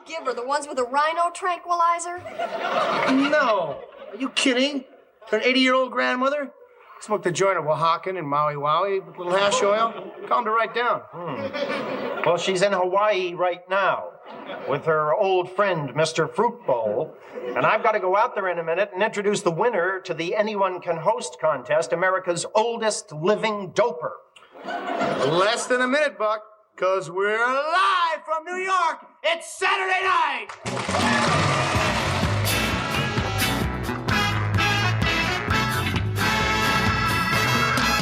give her? The ones with a rhino tranquilizer? No. Are you kidding? An 80-year-old grandmother? Smoked a joint of Oaxacan and Maui Wowie with a little hash oil. Calmed her right down. Well, she's in Hawaii right now with her old friend, Mr. Fruit Bowl. And I've got to go out there in a minute and introduce the winner to the Anyone Can Host contest, America's oldest living doper. Less than a minute, Buck, because we're live from New York. It's Saturday night.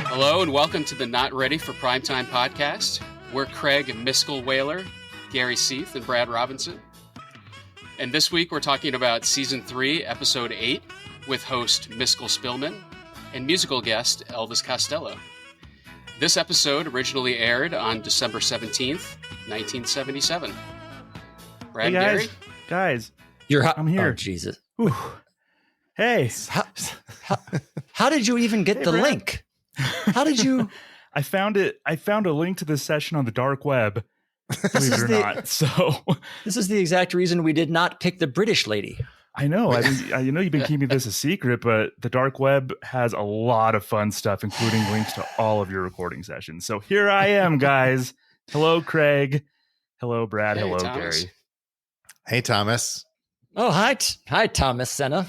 Hello and welcome to the Not Ready for Primetime podcast. We're Craig and Miskel Wehler, Gary Seath, and Brad Robinson. And this week we're talking about Season 3, Episode 8, with host Miskel Spillman and musical guest Elvis Costello. This episode originally aired on December 17th, 1977. Brad, hey Gary? Guys, I'm here. Oh, Jesus. Whew. Hey. How did you even get the Brad. link? How did you? I found a link to this session on the dark web, believe it or not. So This is the exact reason we did not pick the British lady. I know. I know you've been keeping this a secret, but the dark web has a lot of fun stuff, including links to all of your recording sessions. So here I am, guys. Hello, Craig. Hello, Brad. Hey, Hello, Thomas. Gary. Hey, Thomas. Oh, hi, Thomas Senna.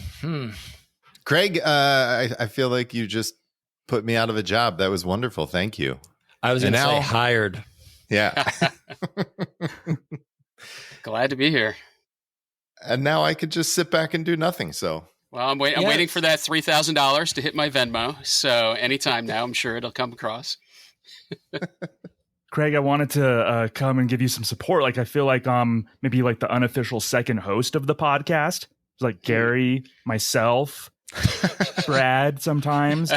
Craig, I feel like you just put me out of a job. That was wonderful. Thank you. I was going to say hired. Yeah. Glad to be here. And now I could just sit back and do nothing. So, Well, I'm waiting for that $3,000 to hit my Venmo. So anytime now, I'm sure it'll come across. Craig, I wanted to come and give you some support. Like, I feel like maybe like the unofficial second host of the podcast. It's like Gary, myself, Brad sometimes.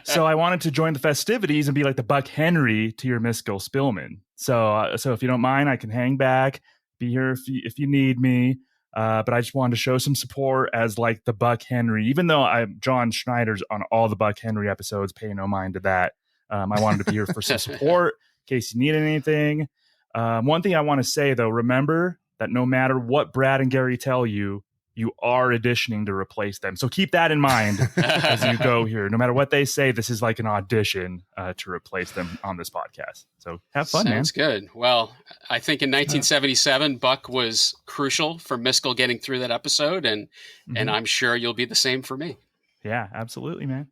So I wanted to join the festivities and be like the Buck Henry to your Miskel Spillman. So if you don't mind, I can hang back, be here if you need me. But I just wanted to show some support as like the Buck Henry, even though I'm John Schneider's on all the Buck Henry episodes, pay no mind to that. I wanted to be here for some support in case you need anything. One thing I want to say though, remember that no matter what Brad and Gary tell you, you are auditioning to replace them. So keep that in mind as you go here. No matter what they say, this is like an audition to replace them on this podcast. So have fun, Sounds good. Well, I think in 1977, Buck was crucial for Miskel getting through that episode, and I'm sure you'll be the same for me. Yeah, absolutely, man.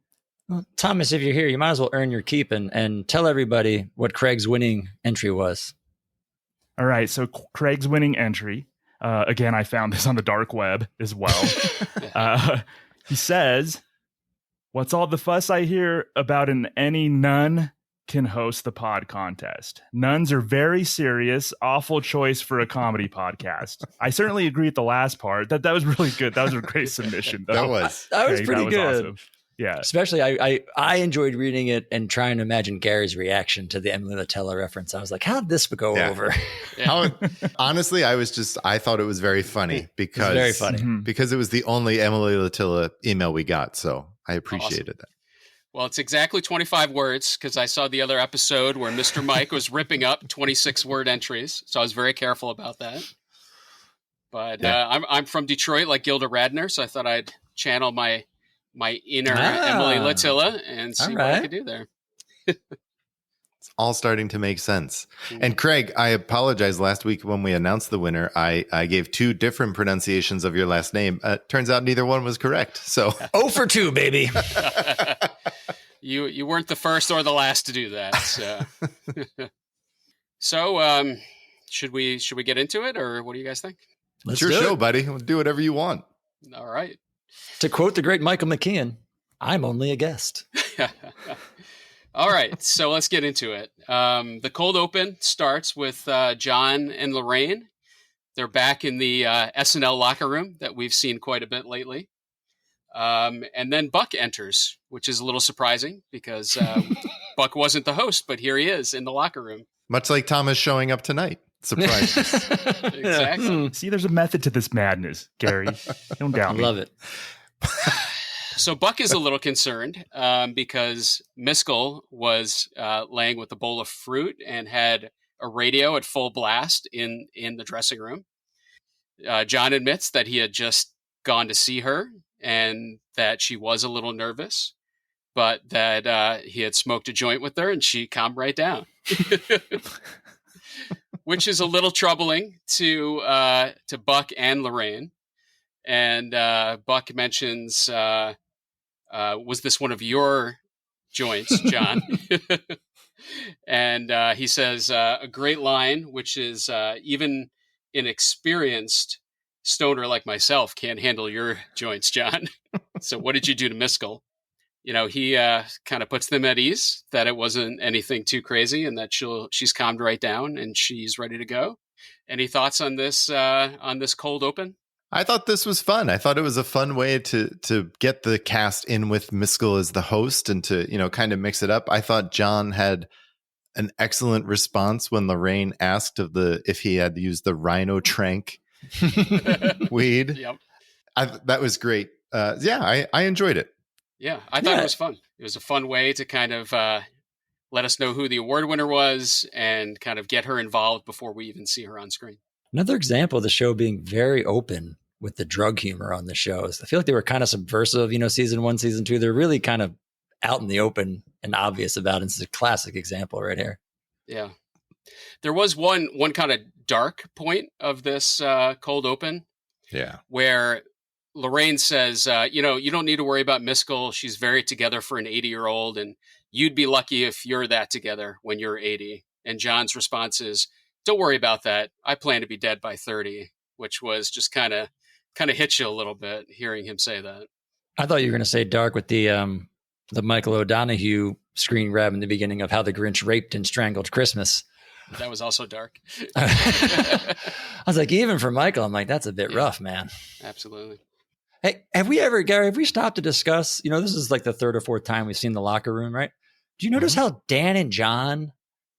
Well, Thomas, if you're here, you might as well earn your keep and tell everybody what Craig's winning entry was. All right. So Craig's winning entry. Again, I found this on the dark web as well. He says, "What's all the fuss I hear about any nun can host the pod contest? Nuns are very serious, awful choice for a comedy podcast." I certainly agree with the last part. That was really good. That was a great submission. Though. that was pretty good. Awesome. Yeah. Especially, I enjoyed reading it and trying to imagine Gary's reaction to the Emily Latella reference. I was like, how'd this go over? Honestly, I thought it was very funny because very funny. Because it was the only Emily Latilla email we got. So I appreciated that. Well, it's exactly 25 words because I saw the other episode where Mr. Mike was ripping up 26-word entries. So I was very careful about that. But I'm from Detroit like Gilda Radner, so I thought I'd channel my inner Emily Latilla and see what I could do there. It's all starting to make sense. And Craig, I apologize. Last week when we announced the winner, I gave two different pronunciations of your last name. Turns out neither one was correct. So 0 for 2, baby. You weren't the first or the last to do that. So, should we get into it, or what do you guys think? It's your show, buddy. Do whatever you want. All right. To quote the great Michael McKean, I'm only a guest. All right, so let's get into it. The cold open starts with John and Lorraine. They're back in the SNL locker room that we've seen quite a bit lately. And then Buck enters, which is a little surprising because Buck wasn't the host, but here he is in the locker room. Much like Thomas showing up tonight. Surprise. Exactly. See, there's a method to this madness, Gary. Don't doubt me. I love it. So Buck is a little concerned because Miskel was laying with a bowl of fruit and had a radio at full blast in the dressing room. John admits that he had just gone to see her and that she was a little nervous, but that he had smoked a joint with her and she calmed right down. Which is a little troubling to Buck and Lorraine. And Buck mentions, was this one of your joints, John? And he says a great line, which is even an experienced stoner like myself can't handle your joints, John. So what did you do to Miskel? You know, he kind of puts them at ease that it wasn't anything too crazy and that she's calmed right down and she's ready to go. Any thoughts on this cold open? I thought this was fun. I thought it was a fun way to get the cast in with Miskel as the host and to, you know, kind of mix it up. I thought John had an excellent response when Lorraine asked if he had used the rhino trank weed. Yep. That was great. I enjoyed it. Yeah, I thought it was fun. It was a fun way to kind of let us know who the award winner was and kind of get her involved before we even see her on screen. Another example of the show being very open with the drug humor on the shows. I feel like they were kind of subversive, you know, season 1, season 2. They're really kind of out in the open and obvious about it. It's a classic example right here. Yeah. There was one kind of dark point of this cold open. Yeah. Where Lorraine says, you know, you don't need to worry about Miskel. She's very together for an 80-year-old, and you'd be lucky if you're that together when you're 80. And John's response is, don't worry about that. I plan to be dead by 30, which was just kind of hit you a little bit hearing him say that. I thought you were going to say dark with the Michael O'Donoghue screen grab in the beginning of how the Grinch raped and strangled Christmas. That was also dark. I was like, even for Michael, I'm like, that's a bit rough, man. Absolutely. Hey, Gary, have we stopped to discuss, you know, this is like the 3rd or 4th time we've seen the locker room, right? Do you notice how Dan and John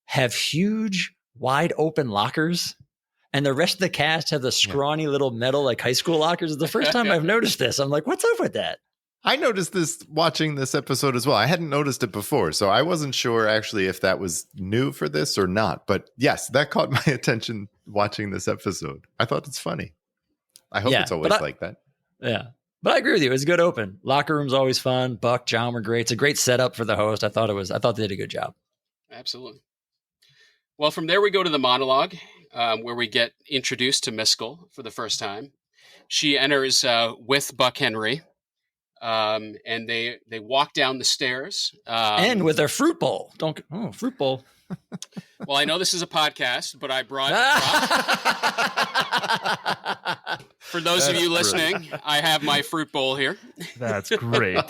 have huge, wide open lockers and the rest of the cast have the scrawny little metal, like high school lockers? It's the first time I've noticed this. I'm like, what's up with that? I noticed this watching this episode as well. I hadn't noticed it before, so I wasn't sure actually if that was new for this or not. But yes, that caught my attention watching this episode. I thought it's funny. I hope it's always like that. Yeah. But I agree with you. It was a good open. Locker room's always fun. Buck, John were great. It's a great setup for the host. I thought they did a good job. Absolutely. Well, from there we go to the monologue where we get introduced to Miskel for the first time. She enters with Buck Henry, and they walk down the stairs. And with a fruit bowl. Fruit bowl. Well, I know this is a podcast, but I brought for those of you listening, I have my fruit bowl here. That's great.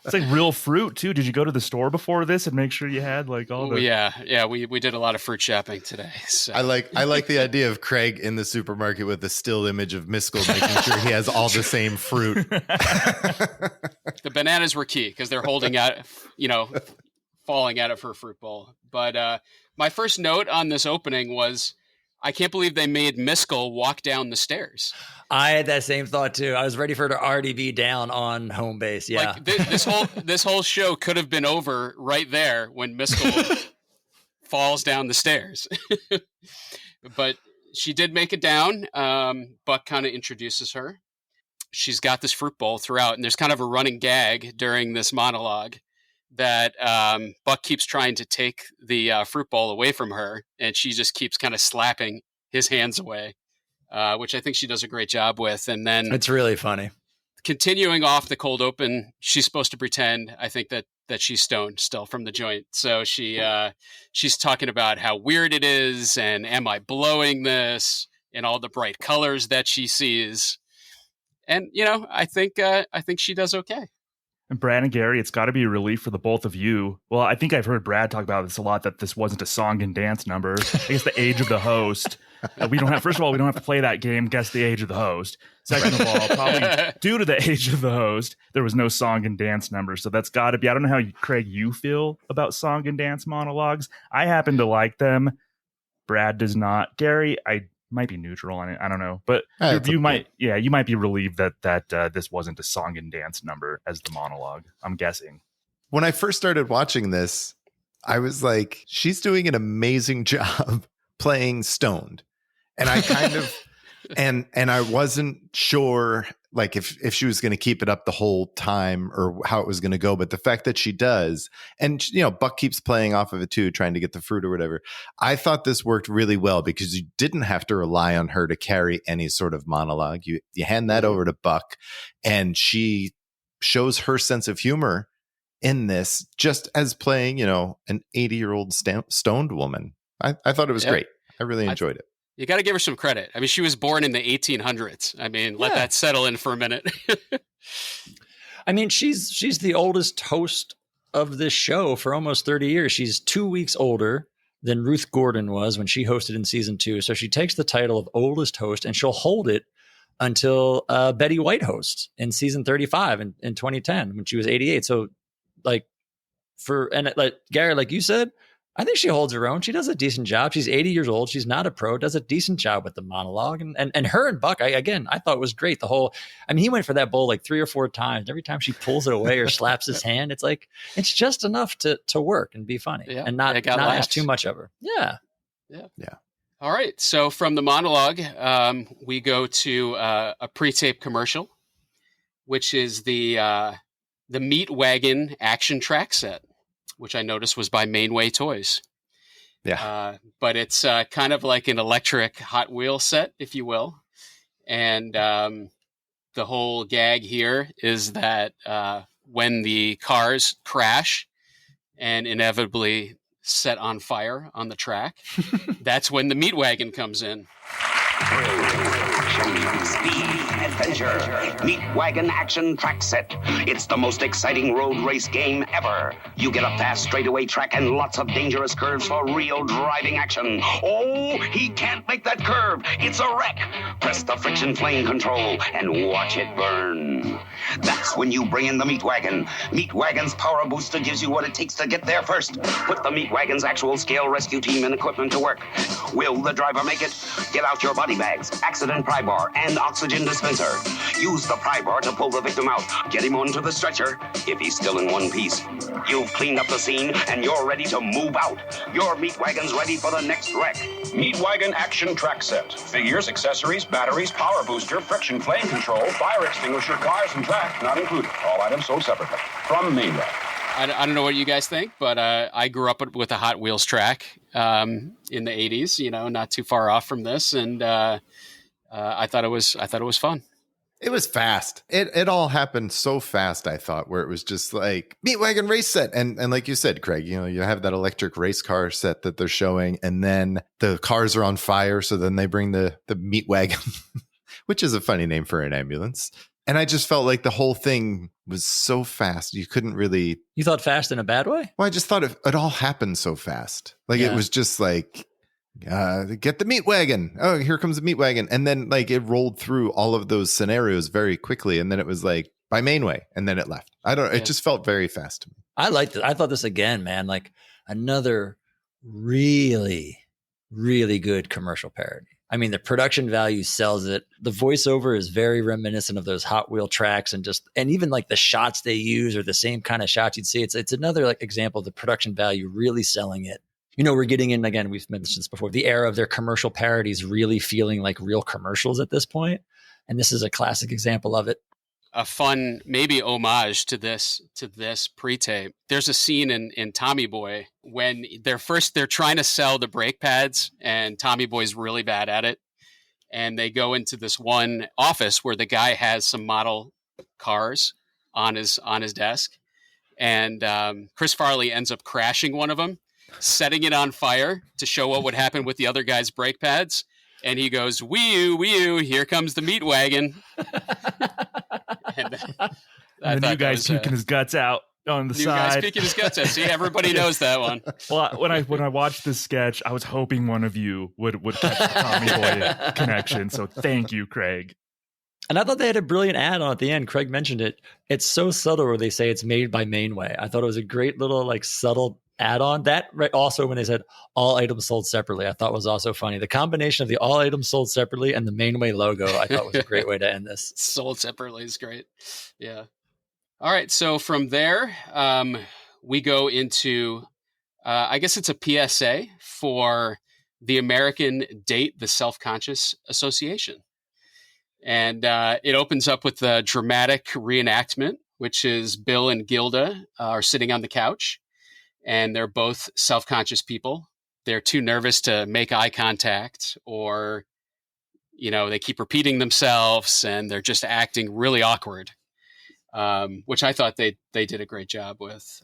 It's like real fruit too. Did you go to the store before this and make sure you had like all the? Yeah. We did a lot of fruit shopping today. So. I like the idea of Craig in the supermarket with a still image of Miskel, making sure he has all the same fruit. The bananas were key because they're holding out, falling out of her fruit bowl. But my first note on this opening was, I can't believe they made Miskel walk down the stairs. I had that same thought too. I was ready for her to already be down on home base. Yeah, like this whole show could have been over right there when Miskel falls down the stairs. But she did make it down. Buck kind of introduces her. She's got this fruit bowl throughout, and there's kind of a running gag during this monologue that Buck keeps trying to take the fruit bowl away from her, and she just keeps kind of slapping his hands away, which I think she does a great job with. And then it's really funny. Continuing off the cold open, she's supposed to pretend, I think, that she's stoned still from the joint. So she's talking about how weird it is, and am I blowing this, and all the bright colors that she sees. And I think she does okay. And Brad and Gary, it's got to be a relief for the both of you. Well, I think I've heard Brad talk about this a lot, that this wasn't a song and dance number. I guess the age of the host. First of all, we don't have to play that game, guess the age of the host. Second of all, probably due to the age of the host, there was no song and dance number. So that's got to be, I don't know how, Craig, you feel about song and dance monologues. I happen to like them. Brad does not. Gary, I might be neutral on it. I don't know, but you might be relieved that this wasn't a song and dance number as the monologue, I'm guessing. When I first started watching this, I was like, she's doing an amazing job playing stoned. And I kind of and I wasn't sure like if she was going to keep it up the whole time or how it was going to go, but the fact that she does, and Buck keeps playing off of it too, trying to get the fruit or whatever. I thought this worked really well because you didn't have to rely on her to carry any sort of monologue. You hand that over to Buck, and she shows her sense of humor in this, just as playing an 80-year-old stoned woman. I thought it was great. I really enjoyed it. You got to give her some credit. I mean, she was born in the 1800s. I mean, let that settle in for a minute. I mean, she's the oldest host of this show for almost 30 years. She's 2 weeks older than Ruth Gordon was when she hosted in season 2. So she takes the title of oldest host, and she'll hold it until Betty White hosts in season 35 in 2010 when she was 88. So like Gary, like you said, I think she holds her own. She does a decent job. She's 80 years old. She's not a pro, does a decent job with the monologue. And her and Buck, I thought it was great. He went for that bowl like 3 or 4 times. Every time she pulls it away or slaps his hand, it's like, it's just enough to work and be funny and not ask too much of her. Yeah. All right. So from the monologue, we go to a pre-tape commercial, which is the Meat Wagon action track set, which I noticed was by Mainway Toys. Yeah. But it's kind of like an electric Hot Wheel set, if you will. And the whole gag here is that when the cars crash and inevitably set on fire on the track, that's when the meat wagon comes in. Speed, adventure, Meat Wagon action track set. It's the most exciting road race game ever. You get a fast straightaway track and lots of dangerous curves for real driving action. Oh, he can't make that curve. It's a wreck. Press the friction flame control and watch it burn. That's when you bring in the Meat Wagon. Meat Wagon's power booster gives you what it takes to get there first. Put the Meat Wagon's actual scale rescue team and equipment to work. Will the driver make it? Get out your body bags, accident pry bar, and oxygen dispenser. Use the pry bar to pull the victim out. Get him onto the stretcher if he's still in one piece. You've cleaned up the scene and you're ready to move out. Your Meat Wagon's ready for the next wreck. Meat Wagon action track set. Figures, accessories, batteries, power booster, friction flame control, fire extinguisher, cars, and track not included. All items sold separately. From Mainway. I don't know what you guys think, but I grew up with a Hot Wheels track in the 80s, not too far off from this. And I thought it was fun. It was fast. It all happened so fast, I thought, where it was just like Meat Wagon race set. And like you said, Craig, you have that electric race car set that they're showing, and then the cars are on fire. So then they bring the Meat Wagon, which is a funny name for an ambulance. And I just felt like the whole thing was so fast. You couldn't really. You thought fast in a bad way? Well, I just thought it all happened so fast. Like it was just like, get the meat wagon. Oh, here comes the meat wagon. And then like it rolled through all of those scenarios very quickly. And then it was like by Mainway. And then it left. It just felt very fast to me. I liked it. I thought this again, man, like another really, really good commercial parody. I mean, the production value sells it. The voiceover is very reminiscent of those Hot Wheel tracks, and even like the shots they use are the same kind of shots you'd see. It's another like example of the production value really selling it. We're getting in, again, we've mentioned this before, the era of their commercial parodies really feeling like real commercials at this point. And this is a classic example of it. A fun, maybe homage to this pre-tape. There's a scene in Tommy Boy when they're trying to sell the brake pads, and Tommy Boy's really bad at it. And they go into this one office where the guy has some model cars on his desk. And Chris Farley ends up crashing one of them, setting it on fire to show what would happen with the other guy's brake pads. And he goes, wee-oo, wee-oo, here comes the meat wagon. And the new guy's puking his guts out on the side. New guy's puking his guts out. See, everybody knows that one. Well, when I watched this sketch, I was hoping one of you would catch the Tommy Boy connection. So thank you, Craig. And I thought they had a brilliant add-on at the end. Craig mentioned it. It's so subtle where they say it's made by Mainway. I thought it was a great little like subtle add-on. That also when they said all items sold separately, I thought was also funny. The combination of the all items sold separately and the Mainway logo, I thought was a great way to end this. Sold separately is great. Yeah. All right. So from there, we go into, I guess it's a PSA for the American Date the Self-Conscious Association. And it opens up with a dramatic reenactment, which is Bill and Gilda are sitting on the couch, and they're both self-conscious people. They're too nervous to make eye contact, or, they keep repeating themselves, and they're just acting really awkward, which I thought they did a great job with.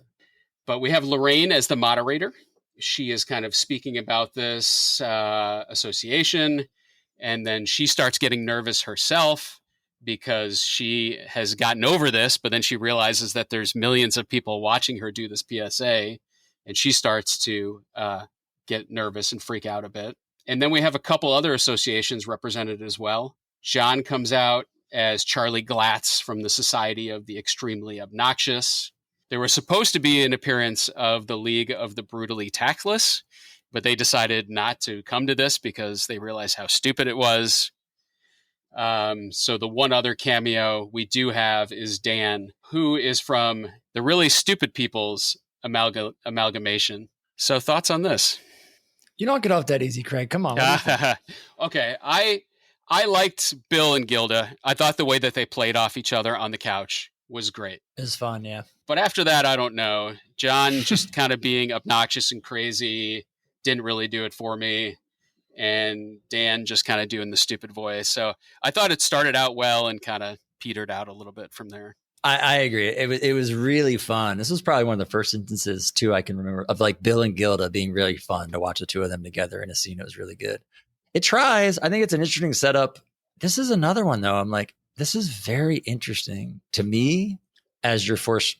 But we have Lorraine as the moderator. She is kind of speaking about this association, and then she starts getting nervous herself because she has gotten over this, but then she realizes that there's millions of people watching her do this PSA, and she starts to get nervous and freak out a bit. And then we have a couple other associations represented as well. John comes out as Charlie Glatz from the Society of the Extremely Obnoxious. There was supposed to be an appearance of the League of the Brutally Tactless, but they decided not to come to this because they realized how stupid it was. So the one other cameo we do have is Dan, who is from the Really Stupid People's amalgamation. So thoughts on this? You don't get off that easy, Craig. Come on. Okay. I liked Bill and Gilda. I thought the way that they played off each other on the couch was great. It's fun, yeah. But after that, I don't know. John just kind of being obnoxious and crazy didn't really do it for me. And Dan just kind of doing the stupid voice. So I thought it started out well and kind of petered out a little bit from there. I agree. It was really fun. This was probably one of the first instances, too, I can remember, of like Bill and Gilda being really fun to watch the two of them together in a scene. It was really good. It tries. I think it's an interesting setup. This is another one, though. I'm like, this is very interesting to me as your first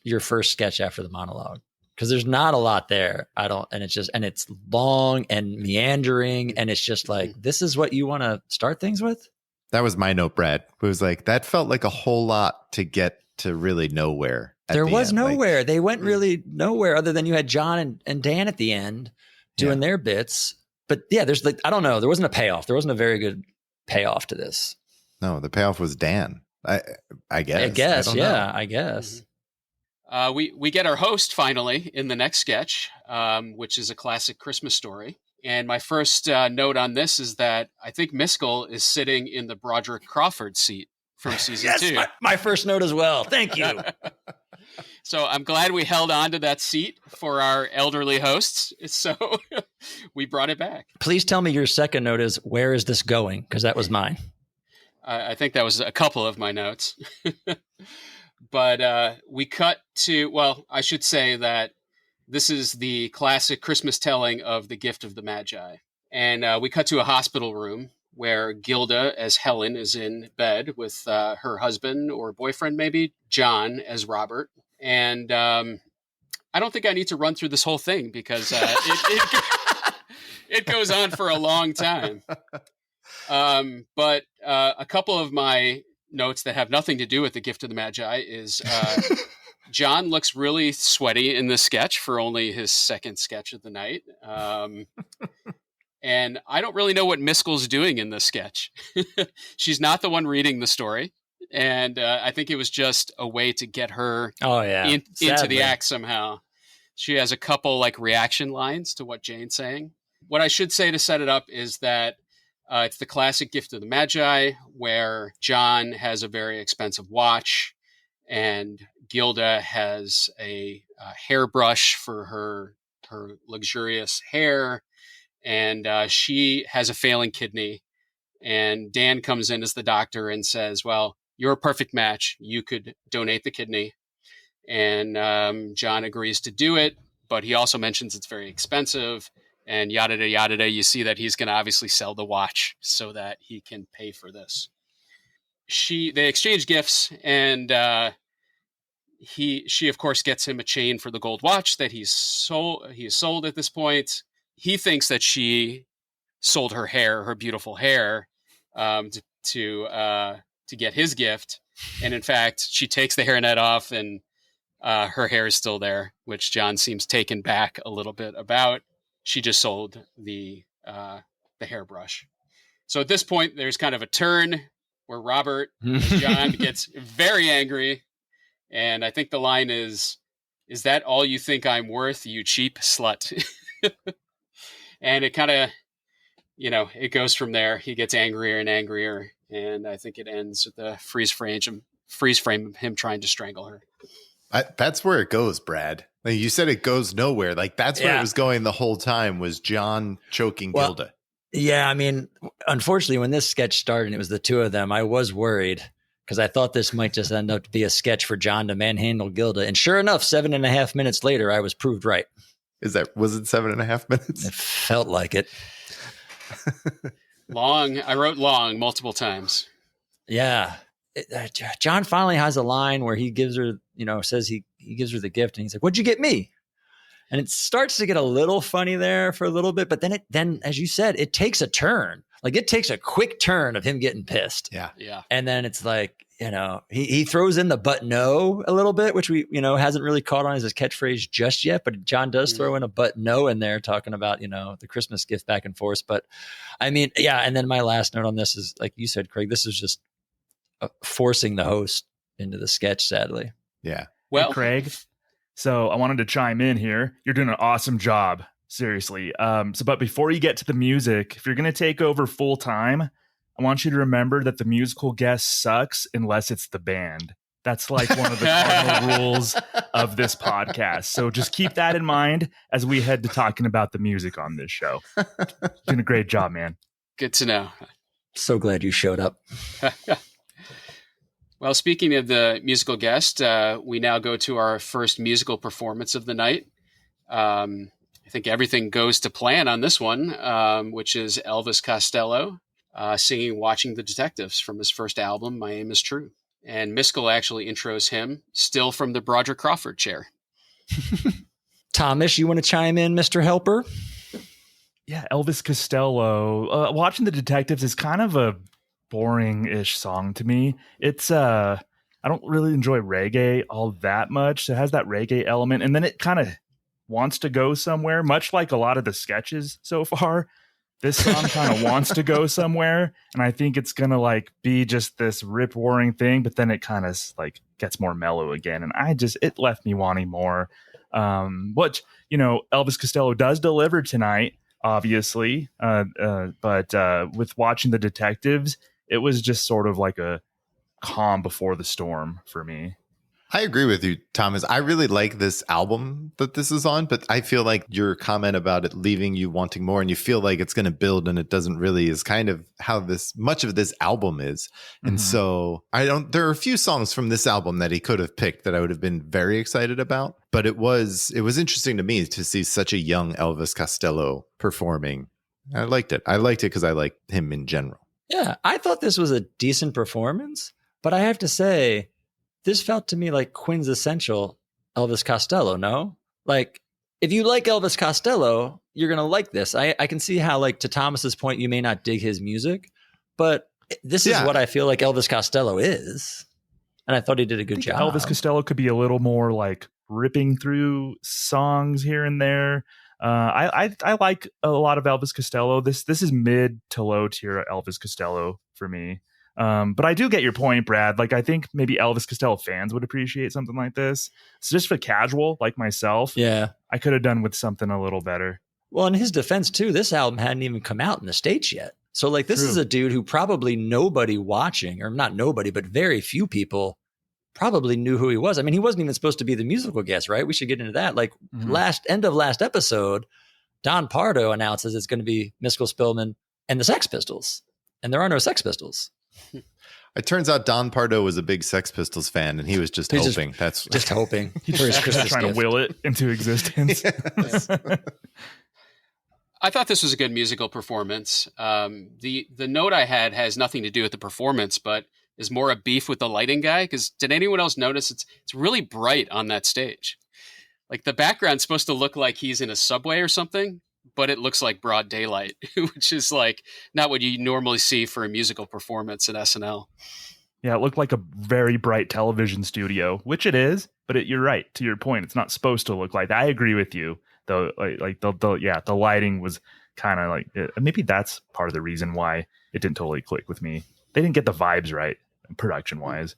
sketch after the monologue, because there's not a lot there. And it's long and meandering, and it's just like, this is what you want to start things with. That was my note, Brad. It was like, that felt like a whole lot to get to really nowhere. There was nowhere. They went really nowhere other than you had John and Dan at the end doing their bits. But yeah, there's like, I don't know. There wasn't a payoff. There wasn't a very good payoff to this. No, the payoff was Dan. I guess. I guess. We get our host finally in the next sketch, which is a classic Christmas story. And my first note on this is that I think Miskel is sitting in the Broderick Crawford seat from season 2. Yes, my first note as well. Thank you. So I'm glad we held on to that seat for our elderly hosts. So we brought it back. Please tell me your second note is, where is this going? Because that was mine. I think that was a couple of my notes. But we cut to, well, I should say that this is the classic Christmas telling of The Gift of the Magi. And we cut to a hospital room where Gilda as Helen is in bed with her husband or boyfriend, maybe, John as Robert. And I don't think I need to run through this whole thing because it goes on for a long time. But a couple of my notes that have nothing to do with The Gift of the Magi is John looks really sweaty in this sketch for only his second sketch of the night. And I don't really know what Miskel's doing in this sketch. She's not the one reading the story. And I think it was just a way to get her into the act somehow. She has a couple like reaction lines to what Jane's saying. What I should say to set it up is that it's the classic Gift of the Magi, where John has a very expensive watch and Gilda has a hairbrush for her luxurious hair. And she has a failing kidney. And Dan comes in as the doctor and says, well, you're a perfect match. You could donate the kidney. And John agrees to do it, but he also mentions it's very expensive and yada, yada. You see that he's going to obviously sell the watch so that he can pay for this. They exchange gifts, and she of course gets him a chain for the gold watch that he is sold at this point. He thinks that she sold her hair, her beautiful hair, to get his gift. And in fact, she takes the hairnet off and her hair is still there, which John seems taken back a little bit about. She just sold the hairbrush. So at this point, there's kind of a turn where Robert, John, gets very angry. And I think the line is that all you think I'm worth, you cheap slut? And it kind of, it goes from there. He gets angrier and angrier. and I think it ends with the freeze frame of him trying to strangle her. That's where it goes, Brad. Like you said, it goes nowhere. Like that's where it was going the whole time, was John choking Gilda. Yeah, I mean, unfortunately, when this sketch started and it was the two of them, I was worried because I thought this might just end up to be a sketch for John to manhandle Gilda. And sure enough, 7.5 minutes later, I was proved right. Was it 7.5 minutes? It felt like it. Long. I wrote long multiple times. Yeah. John finally has a line where he gives her, says he gives her the gift and he's like, "What'd you get me?" And it starts to get a little funny there for a little bit, but then as you said, it takes a turn. Like it takes a quick turn of him getting pissed. Yeah. Yeah. And then it's like, he throws in the "but no" a little bit, which we, hasn't really caught on as his catchphrase just yet, but John does throw in a "but no" in there talking about, the Christmas gift back and forth. But I mean, yeah. And then my last note on this is, like you said, Craig, this is just forcing the host into the sketch, sadly. Yeah. Well, hey, Craig. So I wanted to chime in here. You're doing an awesome job. Seriously. But before you get to the music, if you're going to take over full time, I want you to remember that the musical guest sucks unless it's the band. That's like one of the cardinal rules of this podcast. So just keep that in mind as we head to talking about the music on this show. Doing a great job, man. good to know. So glad you showed up. Well, speaking of the musical guest, we now go to our first musical performance of the night. I think everything goes to plan on this one, which is Elvis Costello singing Watching the Detectives from his first album, My Aim is True. And Miskel actually intros him, still from the Broderick Crawford chair. Thomas, you want to chime in, Mr. Helper? Yeah, Elvis Costello. Watching the Detectives is kind of a boring-ish song to me. It's I don't really enjoy reggae all that much. It has that reggae element, and then it kind of wants to go somewhere, much like a lot of the sketches so far. This song kind of wants to go somewhere, and I think it's gonna like be just this rip-roaring thing, but then it kind of like gets more mellow again, and it left me wanting more. What Elvis Costello does deliver tonight, obviously, but with Watching the Detectives, it was just sort of like a calm before the storm for me. I agree with you, Thomas. I really like this album that this is on, but I feel like your comment about it leaving you wanting more, and you feel like it's going to build and it doesn't really, is kind of how much of this album is. And so there are a few songs from this album that he could have picked that I would have been very excited about, but it was interesting to me to see such a young Elvis Costello performing. I liked it. I liked it because I like him in general. Yeah, I thought this was a decent performance, but I have to say, this felt to me like quintessential Elvis Costello, no? Like, if you like Elvis Costello, you're going to like this. I can see how, like, to Thomas's point, you may not dig his music, but this is what I feel like Elvis Costello is. And I thought he did a good job. Elvis Costello could be a little more, like, ripping through songs here and there. I like a lot of Elvis Costello. This is mid to low tier Elvis Costello for me. But I do get your point, Brad. Like, I think maybe Elvis Costello fans would appreciate something like this. It's just for casual like myself. Yeah, I could have done with something a little better. Well, in his defense too, this album hadn't even come out in the States yet. So like, this is a dude who probably nobody watching, or not nobody, but very few people probably knew who he was. I mean, he wasn't even supposed to be the musical guest, right? We should get into that. Like end of last episode, Don Pardo announces it's going to be Miskel Spillman and the Sex Pistols. And there are no Sex Pistols. It turns out Don Pardo was a big Sex Pistols fan, and he was just hoping. That's just hoping. He's just trying to will it into existence. I thought this was a good musical performance. The note I had has nothing to do with the performance, but is more a beef with the lighting guy. Because did anyone else notice it's really bright on that stage? Like, the background's supposed to look like he's in a subway or something, but it looks like broad daylight, which is like not what you normally see for a musical performance at SNL. Yeah, it looked like a very bright television studio, which it is, but you're right. To your point, it's not supposed to look like that. I agree with you, though. The lighting was kind of like, maybe that's part of the reason why it didn't totally click with me. They didn't get the vibes right, production wise.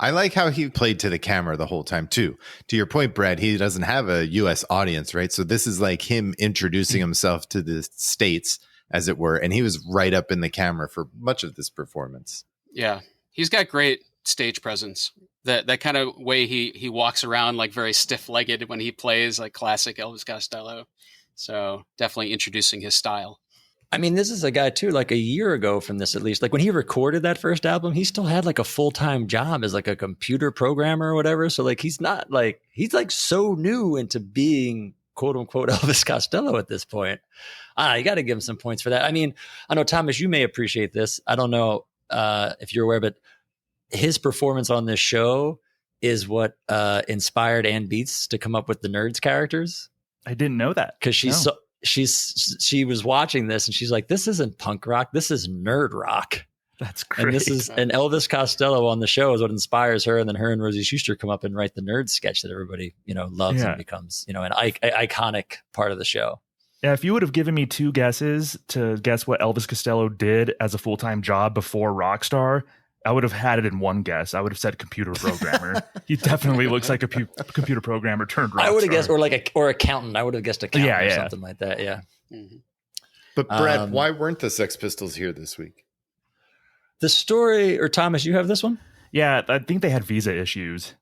I like how he played to the camera the whole time, too. To your point, Brad, he doesn't have a U.S. audience, right? So this is like him introducing himself to the States as it were. And he was right up in the camera for much of this performance. Yeah. He's got great stage presence. That kind of way he walks around like very stiff-legged when he plays, like classic Elvis Costello. So definitely introducing his style. I mean, this is a guy too, like a year ago from this, at least, like when he recorded that first album, he still had like a full-time job as like a computer programmer or whatever. So like, he's like so new into being quote unquote Elvis Costello at this point. You got to give him some points for that. I mean, I know, Thomas, you may appreciate this. I don't know if you're aware, but his performance on this show is what inspired Ann Beats to come up with the Nerds characters. I didn't know that. Because she was watching this and she's like, this isn't punk rock, this is nerd rock. That's great. And this is and Elvis Costello on the show is what inspires her. And then her and Rosie Schuster come up and write the nerd sketch that everybody, loves and becomes, an iconic part of the show. Yeah, if you would have given me 2 guesses to guess what Elvis Costello did as a full-time job before Rockstar, I would have had it in one guess. I would have said computer programmer. He definitely looks like a computer programmer turned rock I would have star. guessed, or accountant. I would have guessed accountant or something like that. Yeah. Mm-hmm. But Brad, why weren't the Sex Pistols here this week? The story, or Thomas, you have this one? Yeah, I think they had visa issues.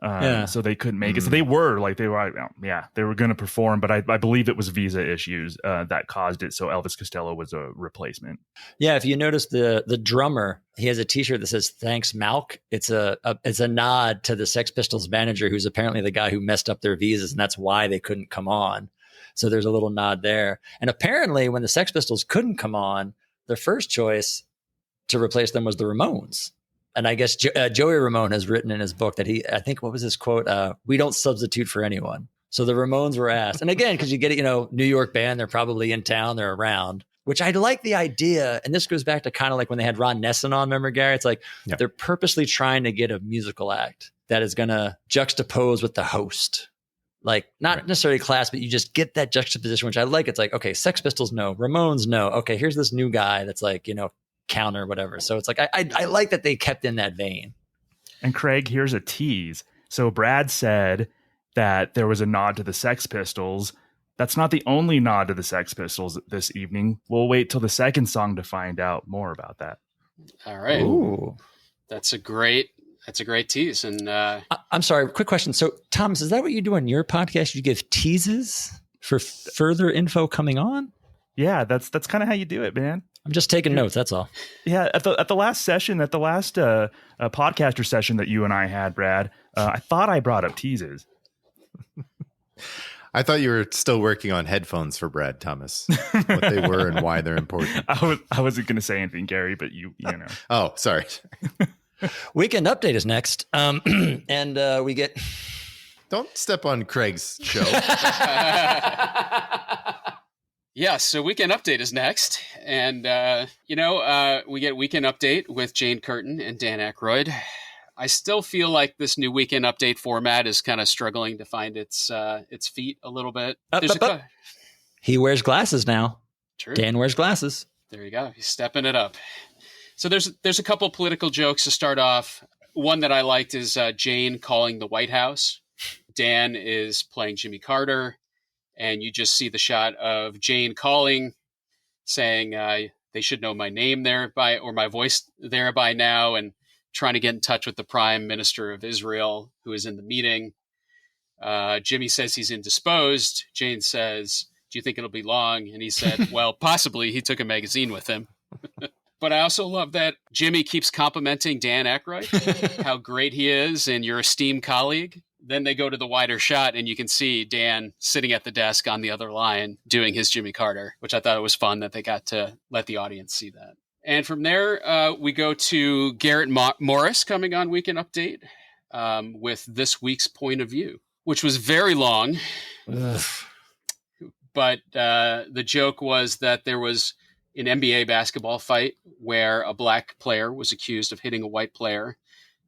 So they couldn't make it. So they were going to perform, but I believe it was visa issues that caused it. So Elvis Costello was a replacement. Yeah, if you notice the drummer, he has a T-shirt that says "Thanks, Malk." It's a nod to the Sex Pistols manager, who's apparently the guy who messed up their visas, and that's why they couldn't come on. So there's a little nod there. And apparently, when the Sex Pistols couldn't come on, their first choice to replace them was the Ramones. And I guess Joey Ramone has written in his book that I think, what was his quote? We don't substitute for anyone. So the Ramones were asked. And again, because you get it, New York band, they're probably in town, they're around, which I like the idea. And this goes back to kind of like when they had Ron Nesson on, remember, Gary? It's like they're purposely trying to get a musical act that is going to juxtapose with the host. Like not necessarily class, but you just get that juxtaposition, which I like. It's like, okay, Sex Pistols, no. Ramones, no. Okay, here's this new guy that's like, counter, whatever. So it's like I like that they kept in that vein. And Craig, here's a tease. So Brad said that there was a nod to the Sex Pistols. That's not the only nod to the Sex Pistols this evening. We'll wait till the second song to find out more about that. All right. Ooh. That's a great tease. And I'm sorry, quick question. So Thomas, is that what you do on your podcast? You give teases for further info coming on? Yeah, that's kind of how you do it, man. I'm just taking notes. That's all. Yeah. At the last podcaster session that you and I had, Brad, I thought I brought up teases. I thought you were still working on headphones for Brad, Thomas, what they were and why they're important. I wasn't going to say anything, Gary, but you know. Oh, sorry. Weekend Update is next. And we get... Don't step on Craig's show. Yeah, so Weekend Update is next. And, we get Weekend Update with Jane Curtin and Dan Aykroyd. I still feel like this new Weekend Update format is kind of struggling to find its feet a little bit. He wears glasses now. True. Dan wears glasses. There you go. He's stepping it up. So there's a couple political jokes to start off. One that I liked is Jane calling the White House. Dan is playing Jimmy Carter. And you just see the shot of Jane calling, saying they should know my name thereby or my voice there by now, and trying to get in touch with the Prime Minister of Israel, who is in the meeting. Jimmy says he's indisposed. Jane says, "Do you think it'll be long?" And he said, "Well, possibly. He took a magazine with him." But I also love that Jimmy keeps complimenting Dan Aykroyd, how great he is and your esteemed colleague. Then they go to the wider shot and you can see Dan sitting at the desk on the other line doing his Jimmy Carter, which I thought it was fun that they got to let the audience see that. And from there, we go to Garrett Morris coming on Weekend Update with this week's point of view, which was very long. But the joke was that there was an NBA basketball fight where a black player was accused of hitting a white player,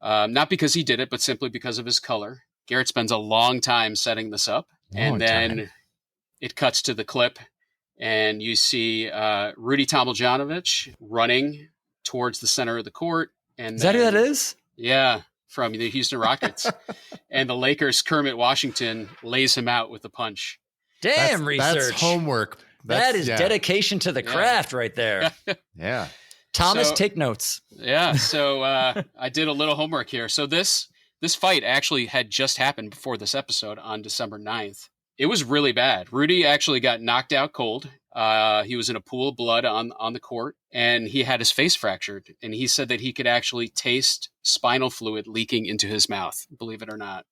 not because he did it, but simply because of his color. Garrett spends a long time setting this up, and then it cuts to the clip, and you see Rudy Tomjanovich running towards the center of the court. And is that who that is? Yeah, from the Houston Rockets. And the Lakers' Kermit Washington lays him out with a punch. Damn, research. That's homework. That is dedication to the craft right there. Yeah. Thomas, take notes. Yeah. So I did a little homework here. So this fight actually had just happened before this episode on December 9th. It was really bad. Rudy actually got knocked out cold. He was in a pool of blood on the court, and he had his face fractured. And he said that he could actually taste spinal fluid leaking into his mouth, believe it or not.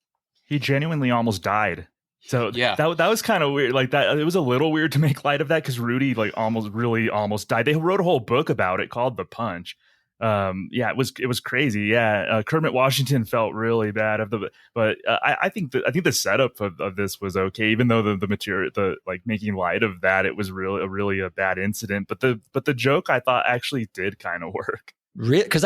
He genuinely almost died. So yeah, that was kind of weird. Like that, it was a little weird to make light of that because Rudy almost died. They wrote a whole book about it called The Punch. It was crazy. Yeah, Kermit Washington felt really bad but I think the setup of this was okay, even though the material, making light of that, it was really a bad incident. But the joke I thought actually did kind of work. Because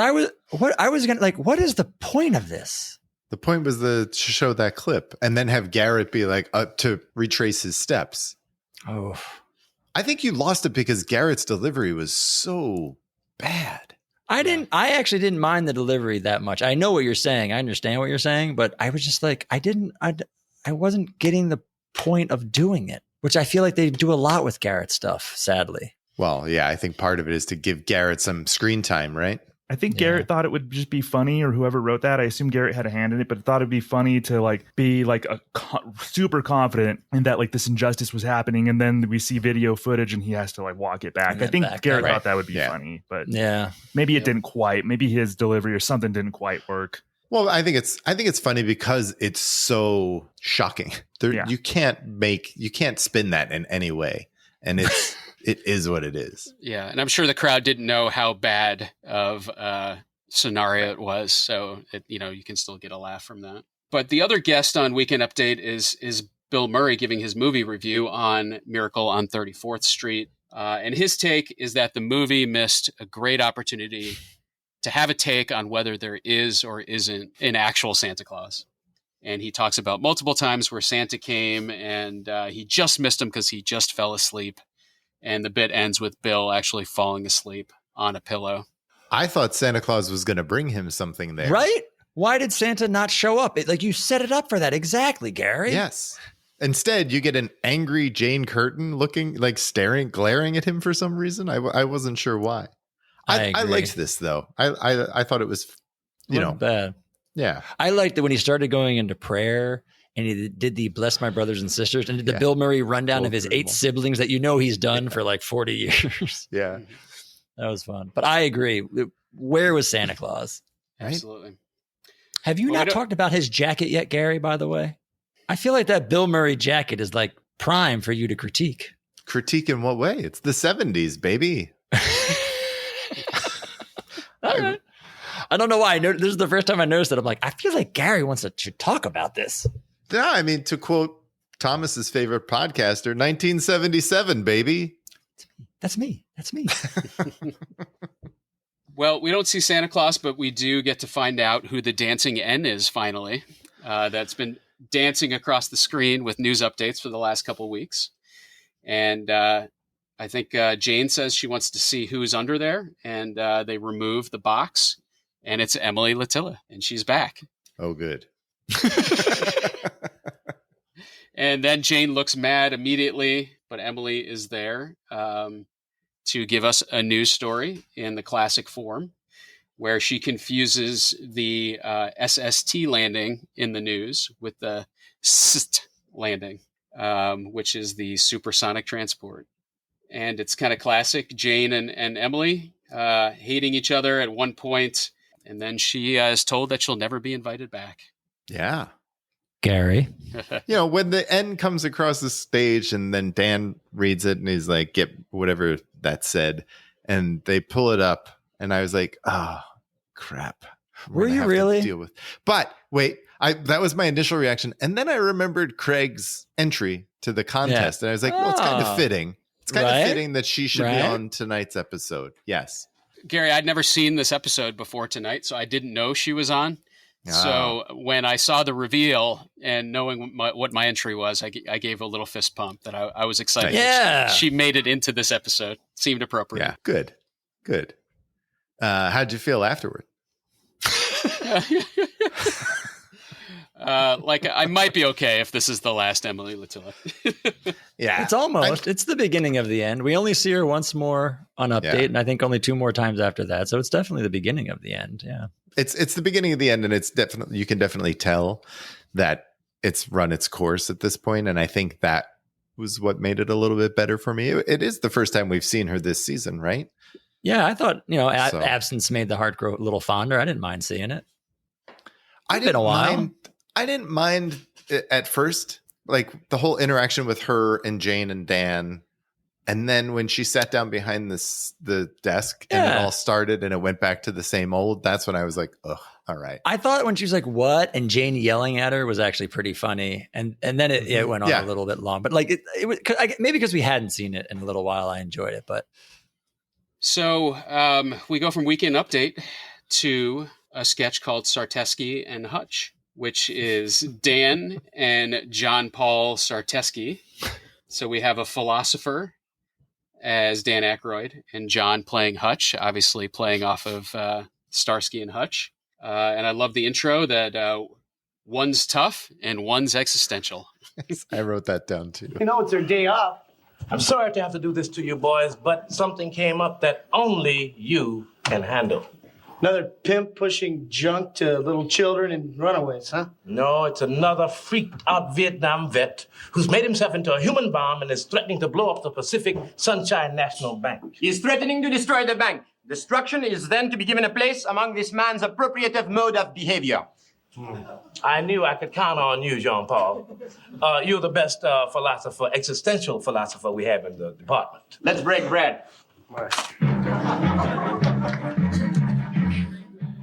what is the point of this? The point was to show that clip and then have Garrett be like, to retrace his steps. Oh, I think you lost it because Garrett's delivery was so bad. I actually didn't mind the delivery that much. I know what you're saying. I understand what you're saying, but I was just like, I wasn't getting the point of doing it, which I feel like they do a lot with Garrett stuff, sadly. Well, yeah, I think part of it is to give Garrett some screen time, right? I think Garrett thought it would just be funny, or whoever wrote that. I assume Garrett had a hand in it, but thought it'd be funny to be super confident in that this injustice was happening, and then we see video footage and he has to walk it back. I think Garrett thought that would be funny, but maybe it didn't quite. Maybe his delivery or something didn't quite work. Well, I think it's funny because it's so shocking. You can't spin that in any way, and it's. It is what it is. Yeah, and I'm sure the crowd didn't know how bad of a scenario it was, so you can still get a laugh from that. But the other guest on Weekend Update is Bill Murray giving his movie review on Miracle on 34th Street, and his take is that the movie missed a great opportunity to have a take on whether there is or isn't an actual Santa Claus. And he talks about multiple times where Santa came and he just missed him because he just fell asleep. And the bit ends with Bill actually falling asleep on a pillow. I thought Santa Claus was going to bring him something there. Right? Why did Santa not show up? You set it up for that. Exactly, Gary. Yes. Instead, you get an angry Jane Curtin looking, glaring at him for some reason. I wasn't sure why. I liked this, though. I thought it was, bad. Yeah. I liked it when he started going into prayer. And he did the Bless My Brothers and Sisters and did the Bill Murray rundown of his 8 siblings that he's done for 40 years. Yeah. That was fun. But I agree. Where was Santa Claus? Right? Absolutely. Have you not talked about his jacket yet, Gary, by the way? I feel like that Bill Murray jacket is prime for you to critique. Critique in what way? It's the 70s, baby. All right. I don't know why. This is the first time I noticed that. I'm I feel like Gary wants to talk about this. Yeah, I mean, to quote Thomas's favorite podcaster, 1977, baby. That's me. Well, we don't see Santa Claus, but we do get to find out who the dancing N is finally. That's been dancing across the screen with news updates for the last couple of weeks. And I think Jane says she wants to see who's under there. And they remove the box, and it's Emily Latilla, and she's back. Oh, good. And then Jane looks mad immediately, but Emily is there to give us a news story in the classic form, where she confuses the SST landing in the news with the ST landing, which is the supersonic transport. And it's kind of classic. Jane and Emily hating each other at one point, and then she is told that she'll never be invited back. Yeah. Gary. When the N comes across the stage and then Dan reads it and he's like, get whatever that said. And they pull it up. And I was like, oh, crap. Were you really? Deal with. But wait, that was my initial reaction. And then I remembered Craig's entry to the contest. And I was like, well, it's kind of fitting. It's kind of fitting that she should be on tonight's episode. Yes. Gary, I'd never seen this episode before tonight, so I didn't know she was on. So when I saw the reveal and knowing what my entry was, I gave a little fist pump that I was excited. Yeah. She made it into this episode. Seemed appropriate. Yeah. Good. How'd you feel afterward? Like I might be okay if this is the last Emily Latilla. Yeah. It's almost. It's the beginning of the end. We only see her once more on Update, and I think only 2 more times after that. So it's definitely the beginning of the end. Yeah. It's the beginning of the end, and it's definitely, you can definitely tell that it's run its course at this point, and I think that was what made it a little bit better for me. It is the first time we've seen her this season, right? Yeah, I thought, absence made the heart grow a little fonder. I didn't mind seeing it. I didn't mind it at first, like the whole interaction with her and Jane and Dan. And then when she sat down behind the desk and it all started and it went back to the same old, that's when I was like, oh, all right. I thought when she was like, what? And Jane yelling at her was actually pretty funny. And then it went on a little bit long. But like it was maybe because we hadn't seen it in a little while, I enjoyed it. But So we go from Weekend Update to a sketch called Sartesky and Hutch, which is Dan and John Paul Sartesky. So we have a philosopher as Dan Aykroyd and John playing Hutch, obviously playing off of Starsky and Hutch. And I love the intro that one's tough and one's existential. I wrote that down too. You know, it's their day off. I'm sorry to have to do this to you boys, but something came up that only you can handle. Another pimp pushing junk to little children and runaways, huh? No, it's another freaked-out Vietnam vet who's made himself into a human bomb and is threatening to blow up the Pacific Sunshine National Bank. He is threatening to destroy the bank. Destruction is then to be given a place among this man's appropriative mode of behavior. I knew I could count on you, Jean-Paul. You're the best existential philosopher we have in the department. Let's break bread.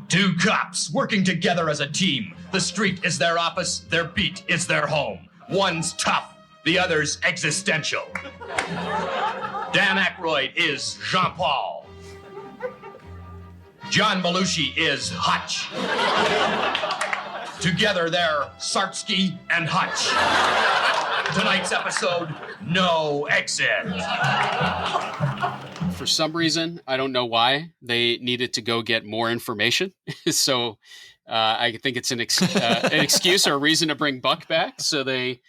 Two cops working together as a team. The street is their office, their beat is their home. One's tough, the other's existential. Dan Aykroyd is Jean-Paul. John Belushi is Hutch. Together they're Sartsky and Hutch. Tonight's episode, no exit. For some reason, I don't know why, they needed to go get more information. So I think it's an excuse or a reason to bring Buck back. So they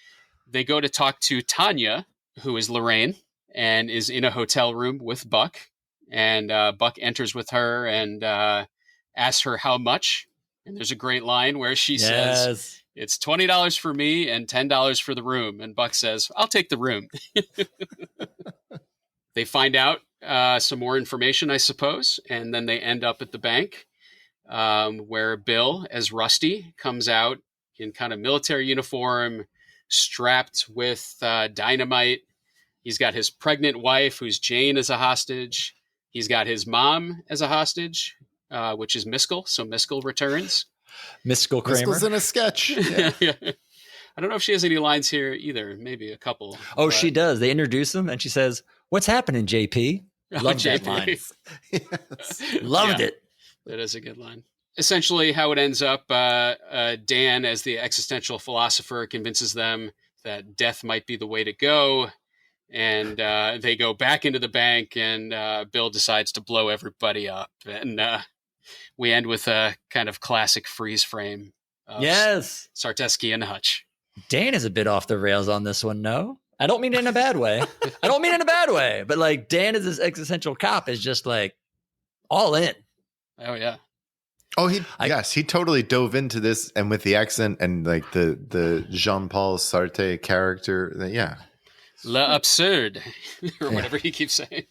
go to talk to Tanya, who is Lorraine, and is in a hotel room with Buck. And Buck enters with her and asks her how much. And there's a great line where she says, it's $20 for me and $10 for the room. And Buck says, I'll take the room. They find out some more information, I suppose. And then they end up at the bank where Bill, as Rusty, comes out in kind of military uniform, strapped with dynamite. He's got his pregnant wife, who's Jane, as a hostage. He's got his mom as a hostage, which is Miskel. So Miskel returns. Miskel Kramer. Miskel's in a sketch. Yeah. I don't know if she has any lines here either. Maybe a couple. Oh, she does. They introduce him and she says, "What's happening, JP?" Love that line. Yes. Loved it. That is a good line. Essentially, how it ends up, Dan, as the existential philosopher, convinces them that death might be the way to go. And they go back into the bank, and Bill decides to blow everybody up. And we end with a kind of classic freeze frame of Sartesky and Hutch. Dan is a bit off the rails on this one, no? I don't mean it in a bad way. But like Dan as this existential cop is just like all in. Oh, yeah. Oh, he totally dove into this, and with the accent and like the Jean-Paul Sartre character. Yeah. L'absurde, or whatever he keeps saying.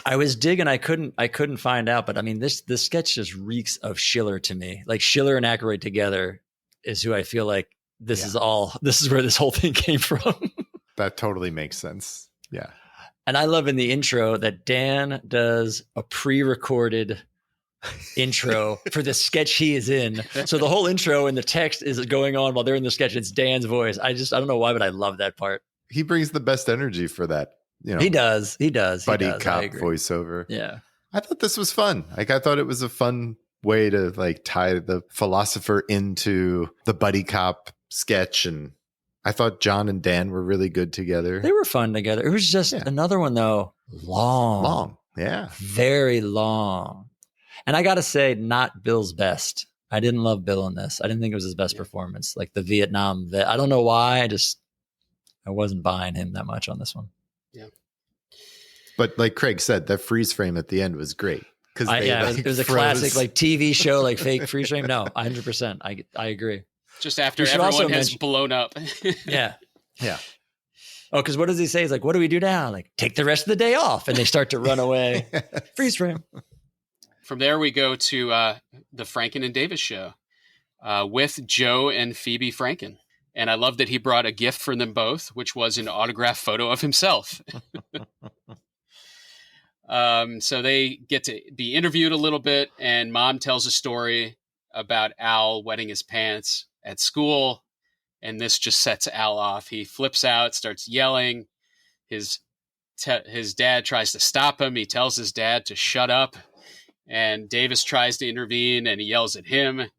I was digging. I couldn't find out, but I mean, this sketch just reeks of Schiller to me. Like Schiller and Aykroyd together is who I feel like this is where this whole thing came from. That totally makes sense. Yeah. And I love in the intro that Dan does a pre-recorded intro for the sketch he is in. So the whole intro and the text is going on while they're in the sketch. It's Dan's voice. I don't know why, but I love that part. He brings the best energy for that. You know, he does. Buddy cop voiceover. Yeah. I thought this was fun. Like, I thought it was a fun way to like tie the philosopher into the buddy cop sketch. And I thought John and Dan were really good together. They were fun together. It was just another one though. Long. Yeah. Very long. And I got to say, not Bill's best. I didn't love Bill in this. I didn't think it was his best performance. Like the Vietnam vet. I don't know why. I wasn't buying him that much on this one. Yeah. But like Craig said, that freeze frame at the end was great. It was a classic like TV show, like fake freeze frame. No, 100%. I agree. Just after everyone has blown up. Yeah. Yeah. Oh, because what does he say? He's like, what do we do now? Like, take the rest of the day off. And they start to run away. Freeze frame. From there, we go to the Franken and Davis show with Joe and Phoebe Franken. And I love that he brought a gift for them both, which was an autographed photo of himself. So they get to be interviewed a little bit, and Mom tells a story about Al wetting his pants at school. And this just sets Al off. He flips out, starts yelling. His dad tries to stop him. He tells his dad to shut up. And Davis tries to intervene, and he yells at him.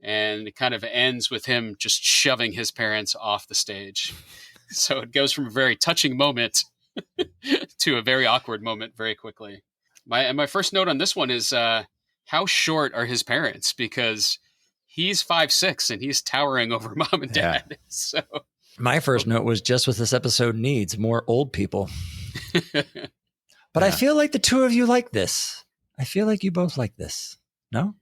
And it kind of ends with him just shoving his parents off the stage. So it goes from a very touching moment to a very awkward moment very quickly. My first note on this one is how short are his parents? Because he's 5'6" and he's towering over Mom and Dad. Yeah. So my first note was just what this episode needs, more old people. But I feel like the two of you like this. I feel like you both like this. No?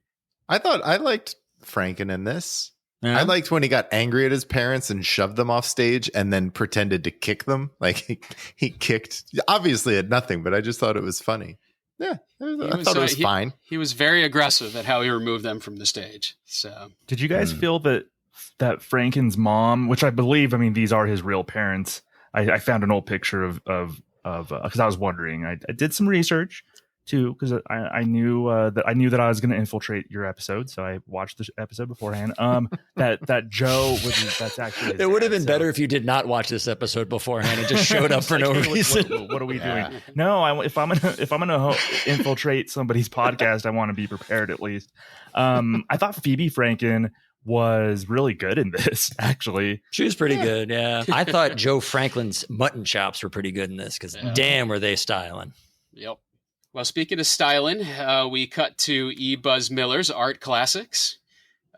I thought I liked Franken in this. Yeah. I liked when he got angry at his parents and shoved them off stage and then pretended to kick them. Like he kicked, obviously at nothing, but I just thought it was funny. Yeah, I thought it was fine. He was very aggressive at how he removed them from the stage. So, did you guys feel that Franken's mom, which I believe, I mean, these are his real parents. I found an old picture of because I was wondering. I did some research too, because I knew that I was going to infiltrate your episode, so I watched the episode beforehand. That Joe that's actually his it would have been dad, better if you did not watch this episode beforehand and just showed up for no reason. What are we doing? No, if I'm gonna infiltrate somebody's podcast, I want to be prepared at least. I thought Phoebe Franken was really good in this. Actually, she was pretty good. Yeah, I thought Joe Franklin's mutton chops were pretty good in this because damn, were they styling. Yep. Well, speaking of styling, we cut to E. Buzz Miller's Art Classics.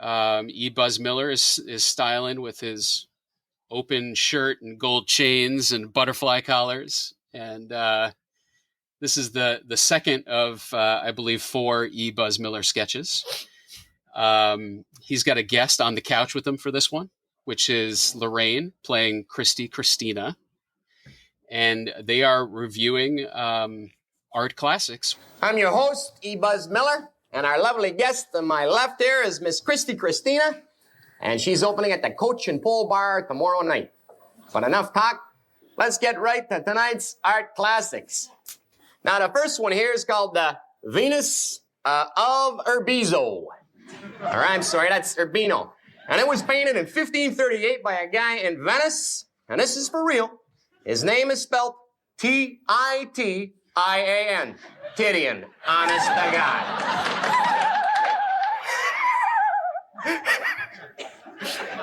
E. Buzz Miller is styling with his open shirt and gold chains and butterfly collars. And this is the second of, I believe, 4 E. Buzz Miller sketches. He's got a guest on the couch with him for this one, which is Lorraine playing Christina. And they are reviewing art classics. I'm your host, E. Buzz Miller, and our lovely guest on my left here is Miss Christina, and she's opening at the Coach and Pole Bar tomorrow night. But enough talk, let's get right to tonight's art classics. Now, the first one here is called the Venus of Urbizo. Or I'm sorry, that's Urbino. And it was painted in 1538 by a guy in Venice, and this is for real. His name is spelled T-I-T-I-A-N. Titian. Honest to God.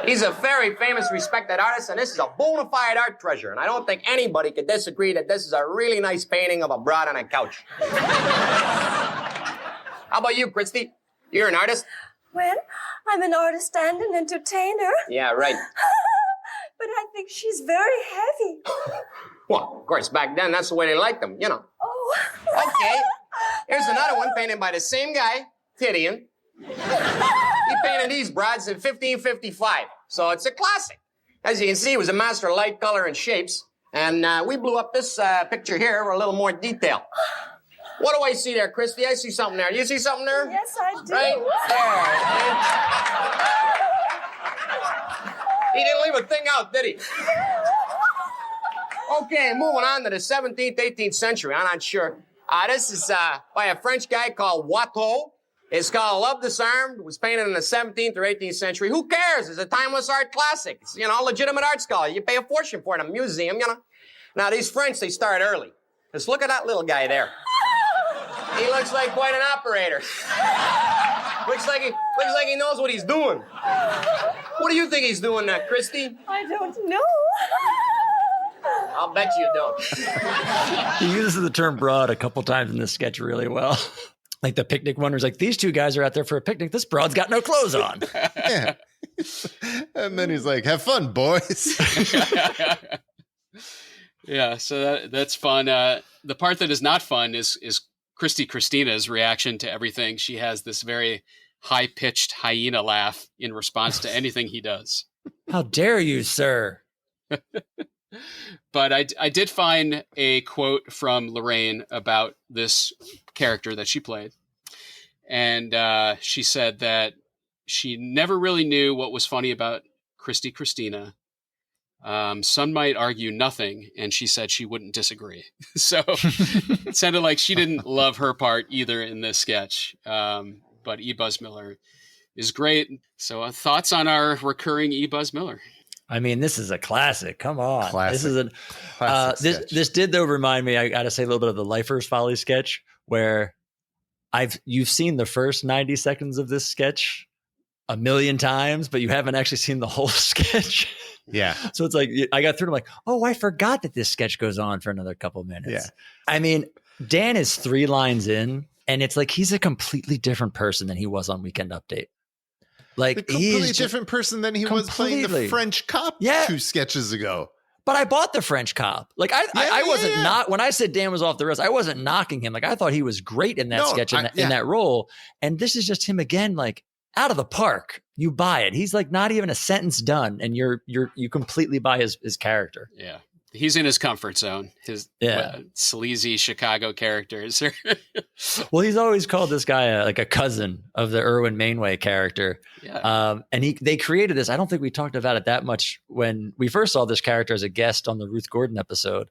He's a very famous, respected artist, and this is a bona fide art treasure. And I don't think anybody could disagree that this is a really nice painting of a broad on a couch. How about you, Christy? You're an artist? Well, I'm an artist and an entertainer. Yeah, right. But I think she's very heavy. Well, of course, back then, that's the way they liked them, you know. Oh. Okay. Here's another one painted by the same guy, Titian. He painted these broads in 1555, so it's a classic. As you can see, he was a master of light, color, and shapes. And we blew up this picture here for a little more detail. What do I see there, Christy? I see something there. Do you see something there? Yes, I do. Right there. He didn't leave a thing out, did he? Okay, moving on to the 17th, 18th century. I'm not sure. This is by a French guy called Watteau. It's called Love Disarmed. It was painted in the 17th or 18th century. Who cares? It's a timeless art classic. It's, legitimate art scholar. You pay a fortune for it in a museum, Now, these French, they start early. Just look at that little guy there. He looks like quite an operator. Looks like he knows what he's doing. What do you think he's doing, Christy? I don't know. I'll bet you don't. He uses the term broad a couple times in this sketch really well. Like the picnic one was like, these two guys are out there for a picnic. This broad's got no clothes on. Yeah. And then he's like, have fun, boys. Yeah, so that's fun. The part that is not fun is Christy Christina's reaction to everything. She has this very high-pitched hyena laugh in response to anything he does. How dare you, sir? But I did find a quote from Lorraine about this character that she played. And she said that she never really knew what was funny about Christy Christina. Some might argue nothing, and she said she wouldn't disagree. So it sounded like she didn't love her part either in this sketch. But E. Buzz Miller is great. So thoughts on our recurring E. Buzz Miller? I mean, this is a classic. Come on. Classic. This is this did though remind me, I got to say a little bit of the Lifers Folly sketch where you've seen the first 90 seconds of this sketch a million times, but you haven't actually seen the whole sketch. Yeah. So it's like, I got through, I'm like, oh, I forgot that this sketch goes on for another couple minutes. Yeah. I mean, Dan is 3 lines in and it's like, he's a completely different person than he was on Weekend Update. Like a completely different person than he was playing the French cop 2 sketches ago. But I bought the French cop. Like I wasn't not when I said Dan was off the rails, I wasn't knocking him. Like I thought he was great in that sketch in that role. And this is just him again, like out of the park. You buy it. He's like not even a sentence done, and you completely buy his character. Yeah. He's in his comfort zone. His sleazy Chicago characters. Well, he's always called this guy like a cousin of the Irwin Mainway character. Yeah. And they created this. I don't think we talked about it that much when we first saw this character as a guest on the Ruth Gordon episode,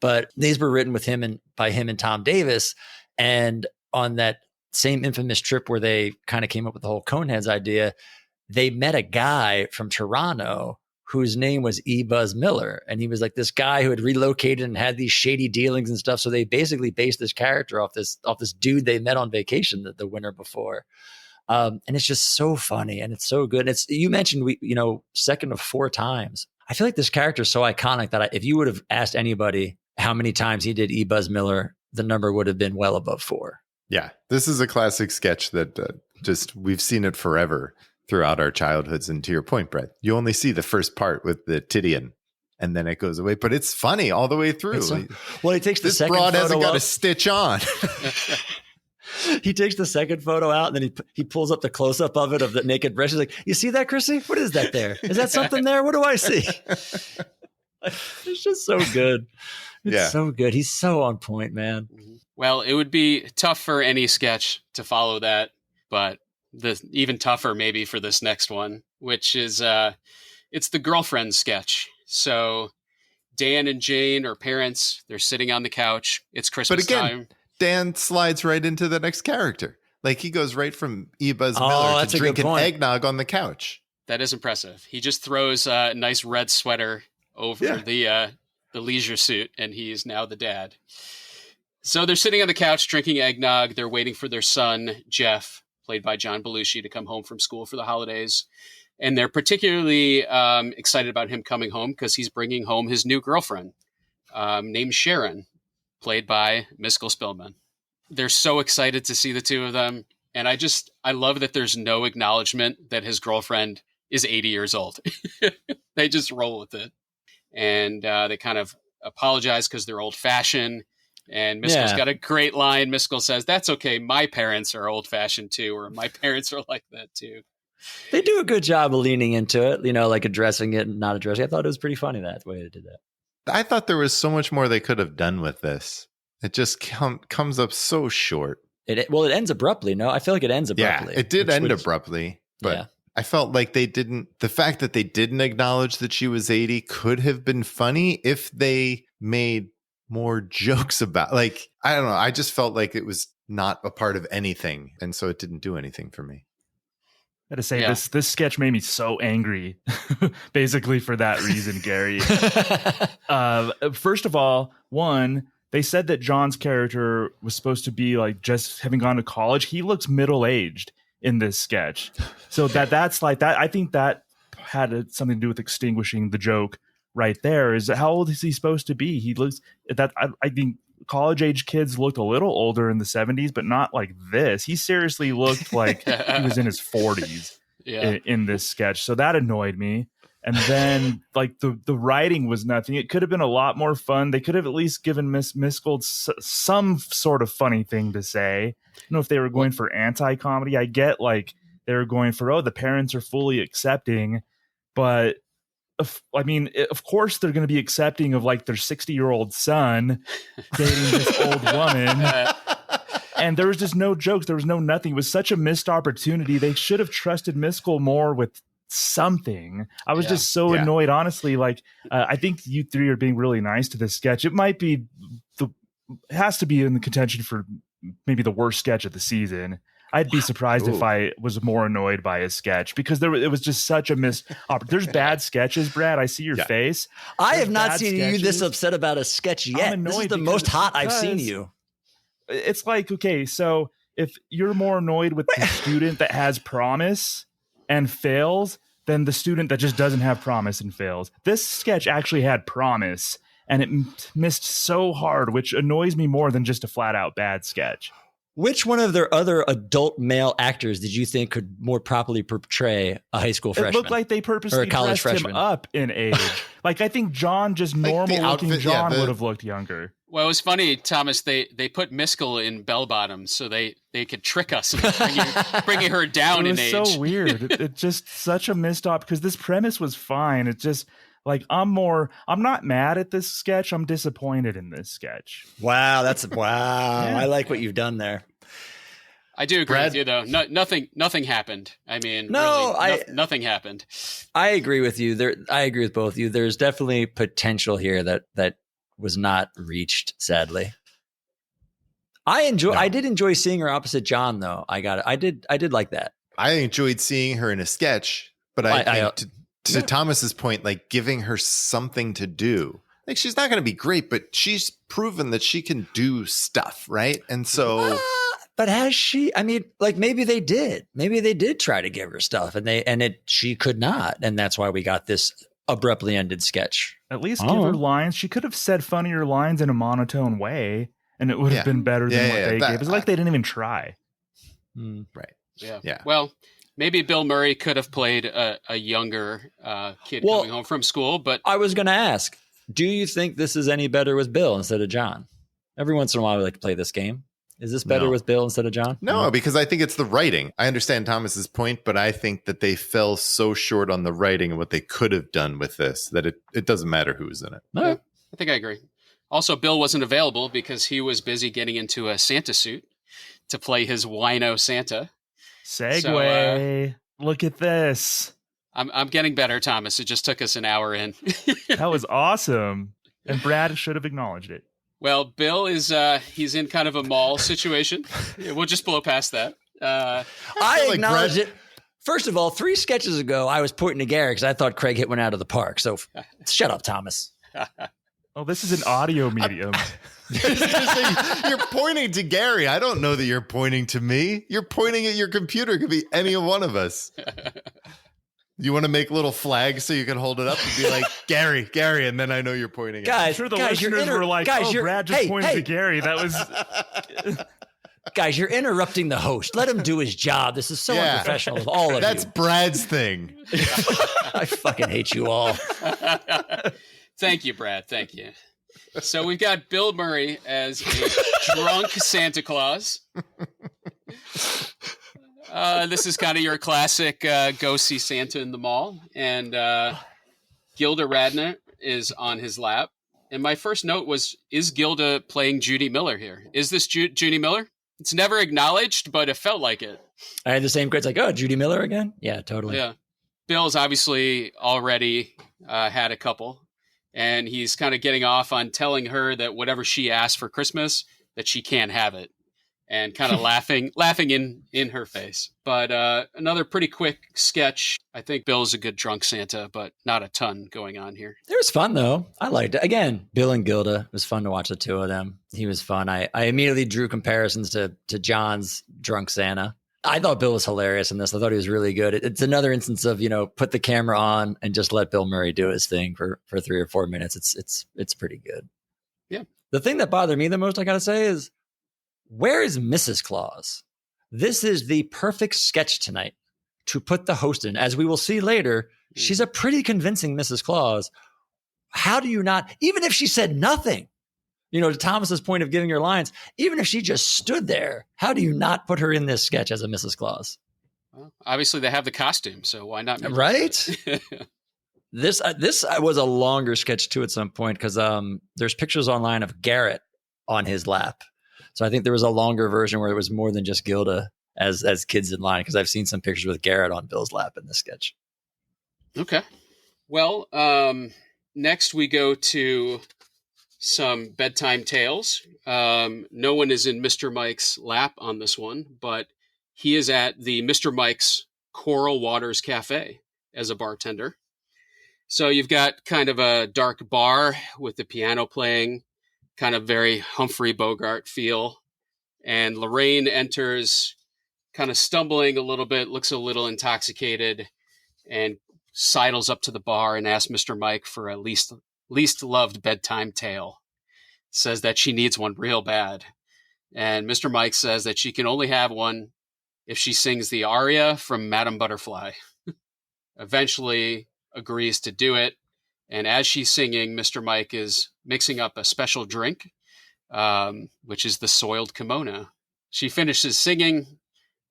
but these were written with him and Tom Davis. And on that same infamous trip where they kind of came up with the whole Coneheads idea, they met a guy from Toronto whose name was E. Buzz Miller. And he was like this guy who had relocated and had these shady dealings and stuff. So they basically based this character off this dude they met on vacation the winter before. And it's just so funny and it's so good. And you mentioned, second of 4 times. I feel like this character is so iconic that if you would have asked anybody how many times he did E. Buzz Miller, the number would have been well above 4. Yeah. This is a classic sketch that we've seen it forever throughout our childhoods. And to your point, Brett, you only see the first part with the Titian and then it goes away, but it's funny all the way through. Well, he takes the second broad photo hasn't got up. a stitch on. He takes the second photo out and then he pulls up the close up of it of the naked breast. He's like, you see that, Chrissy? What is that there? Is that something there? What do I see? It's just so good. It's so good. He's so on point, man. Well, it would be tough for any sketch to follow that, but even tougher maybe for this next one, which is it's the girlfriend sketch. So Dan and Jane are parents. They're sitting on the couch. It's Christmas time. Dan slides right into the next character. Like he goes right from E. Buzz Miller to drinking eggnog on the couch. That is impressive. He just throws a nice red sweater over the leisure suit, and he's now the dad. So they're sitting on the couch drinking eggnog. They're waiting for their son, Jeff, played by John Belushi, to come home from school for the holidays. And they're particularly excited about him coming home because he's bringing home his new girlfriend named Sharon, played by Miskel Spillman. They're so excited to see the two of them. And I love that there's no acknowledgement that his girlfriend is 80 years old. They just roll with it. And they kind of apologize because they're old fashioned. And Miskel's got a great line. Miskel says, "That's okay. My parents are old fashioned too, or my parents are like that too." They do a good job of leaning into it, like addressing it and not addressing it. I thought it was pretty funny the way they did that. I thought there was so much more they could have done with this. It just comes up so short. It ends abruptly. No, I feel like it ends abruptly. Yeah, it did end abruptly, but I felt like the fact that they didn't acknowledge that she was 80 could have been funny if they made more jokes about, I don't know. I just felt like it was not a part of anything. And so it didn't do anything for me. I gotta say, this sketch made me so angry, basically for that reason, Gary. First of all, they said that John's character was supposed to be like just having gone to college. He looks middle-aged in this sketch. So that's like that. I think that had something to do with extinguishing the joke right there. Is how old is he supposed to be? He looks that I think college age kids looked a little older in the 70s, but not like this. He seriously looked like he was in his 40s in this sketch. So that annoyed me. And then like the writing was nothing. It could have been a lot more fun. They could have at least given Miss Miskel some sort of funny thing to say. I don't know if they were going for anti-comedy. I get like they were going for, oh, the parents are fully accepting, but I mean, of course they're going to be accepting of like their 60-year-old son dating this old woman. And there was just no jokes. There was no nothing. It was such a missed opportunity. They should have trusted Miskel more with something. I was just so annoyed, honestly. Like, I think you three are being really nice to this sketch. It might be it has to be in the contention for maybe the worst sketch of the season. I'd be surprised if I was more annoyed by a sketch because it was just such a there's bad sketches, Brad. I see your face. I have not seen you this upset about a sketch yet. This is the most hot I've seen you. It's like, okay, so if you're more annoyed with the student that has promise and fails than the student that just doesn't have promise and fails. This sketch actually had promise and it missed so hard, which annoys me more than just a flat out bad sketch. Which one of their other adult male actors did you think could more properly portray a high school freshman? It looked like they purposely dressed him up in age. Like, I think John, just normal looking John, would have looked younger. Well, it was funny, Thomas. They put Miskel in bell bottoms so they could trick us and bringing her down in age. It was so weird. It just such a missed op because this premise was fine. It just like I'm not mad at this sketch. I'm disappointed in this sketch. Wow, yeah. I like what you've done there. I do agree with you, though. Nothing happened. I mean, nothing happened. I agree with you. I agree with both of you. There's definitely potential here that was not reached, sadly. I did enjoy seeing her opposite John, though. I did like that. I enjoyed seeing her in a sketch, but I think to Thomas's point, like giving her something to do. Like she's not going to be great, but she's proven that she can do stuff, right? And so. But has she? I mean, like maybe they did. Maybe they did try to give her stuff, and she could not, and that's why we got this abruptly ended sketch. At least give her lines. She could have said funnier lines in a monotone way, and it would have been better than what they gave. It's like they didn't even try. Right. Yeah. Well, maybe Bill Murray could have played a younger kid coming home from school. But I was going to ask, do you think this is any better with Bill instead of John? Every once in a while, we like to play this game. Is this better with Bill instead of John? No, because I think it's the writing. I understand Thomas's point, but I think that they fell so short on the writing and what they could have done with this that it doesn't matter who was in it. Yeah, I think I agree. Also, Bill wasn't available because he was busy getting into a Santa suit to play his wino Santa. Segue. Look at this. I'm getting better, Thomas. It just took us an hour in. That was awesome. And Brad should have acknowledged it. Well, Bill is he's in kind of a mall situation. We'll just blow past that. I acknowledge it. First of all, 3 sketches ago, I was pointing to Gary because I thought Craig hit one out of the park. So shut up, Thomas. Oh, this is an audio medium. You're pointing to Gary. I don't know that you're pointing to me. You're pointing at your computer. It could be any one of us. You want to make little flags so you can hold it up and be like, Gary, and then I know you're pointing guys, I'm sure the listeners were like, Brad just pointed to Gary. That was... Guys, you're interrupting the host. Let him do his job. This is so unprofessional of all of you. That's Brad's thing. I fucking hate you all. Thank you, Brad. Thank you. So we've got Bill Murray as a drunk Santa Claus. This is kind of your classic go see Santa in the mall. And Gilda Radner is on his lap. And my first note was, is Gilda playing Judy Miller here? Is this Judy Miller? It's never acknowledged, but it felt like it. I had the same grades, like, oh, Judy Miller again? Yeah, totally. Yeah. Bill's obviously already had a couple. And he's kind of getting off on telling her that whatever she asked for Christmas, that she can't have it. And kind of laughing in her face. But another pretty quick sketch. I think Bill's a good drunk Santa, but not a ton going on here. It was fun, though. I liked it. Again, Bill and Gilda. It was fun to watch the two of them. He was fun. I immediately drew comparisons to John's drunk Santa. I thought Bill was hilarious in this. I thought he was really good. It's another instance of, put the camera on and just let Bill Murray do his thing for 3 or 4 minutes. It's pretty good. Yeah. The thing that bothered me the most, I got to say, is where is Mrs. Claus? This is the perfect sketch tonight to put the host in. As we will see later, she's a pretty convincing Mrs. Claus. How do you not, even if she said nothing, to Thomas's point of giving her lines, even if she just stood there, how do you not put her in this sketch as a Mrs. Claus? Well, obviously, they have the costume, so why not? Right? This was a longer sketch too at some point because there's pictures online of Garrett on his lap. So I think there was a longer version where it was more than just Gilda as kids in line, because I've seen some pictures with Garrett on Bill's lap in this sketch. Okay. Well, next we go to some bedtime tales. No one is in Mr. Mike's lap on this one, but he is at the Mr. Mike's Coral Waters Cafe as a bartender. So you've got kind of a dark bar with the piano playing, kind of very Humphrey Bogart feel. And Lorraine enters kind of stumbling a little bit, looks a little intoxicated, and sidles up to the bar and asks Mr. Mike for a least-loved bedtime tale. Says that she needs one real bad. And Mr. Mike says that she can only have one if she sings the aria from Madame Butterfly. Eventually agrees to do it. And as she's singing, Mr. Mike is mixing up a special drink, which is the soiled kimono. She finishes singing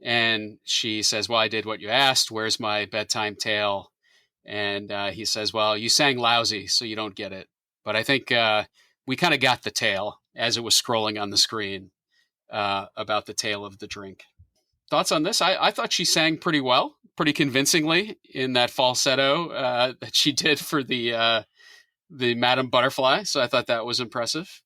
and she says, well, I did what you asked. Where's my bedtime tale? And he says, well, you sang lousy, so you don't get it. But I think we kind of got the tale as it was scrolling on the screen about the tale of the drink. Thoughts on this? I thought she sang pretty well, pretty convincingly in that falsetto that she did for the Madame Butterfly. So I thought that was impressive.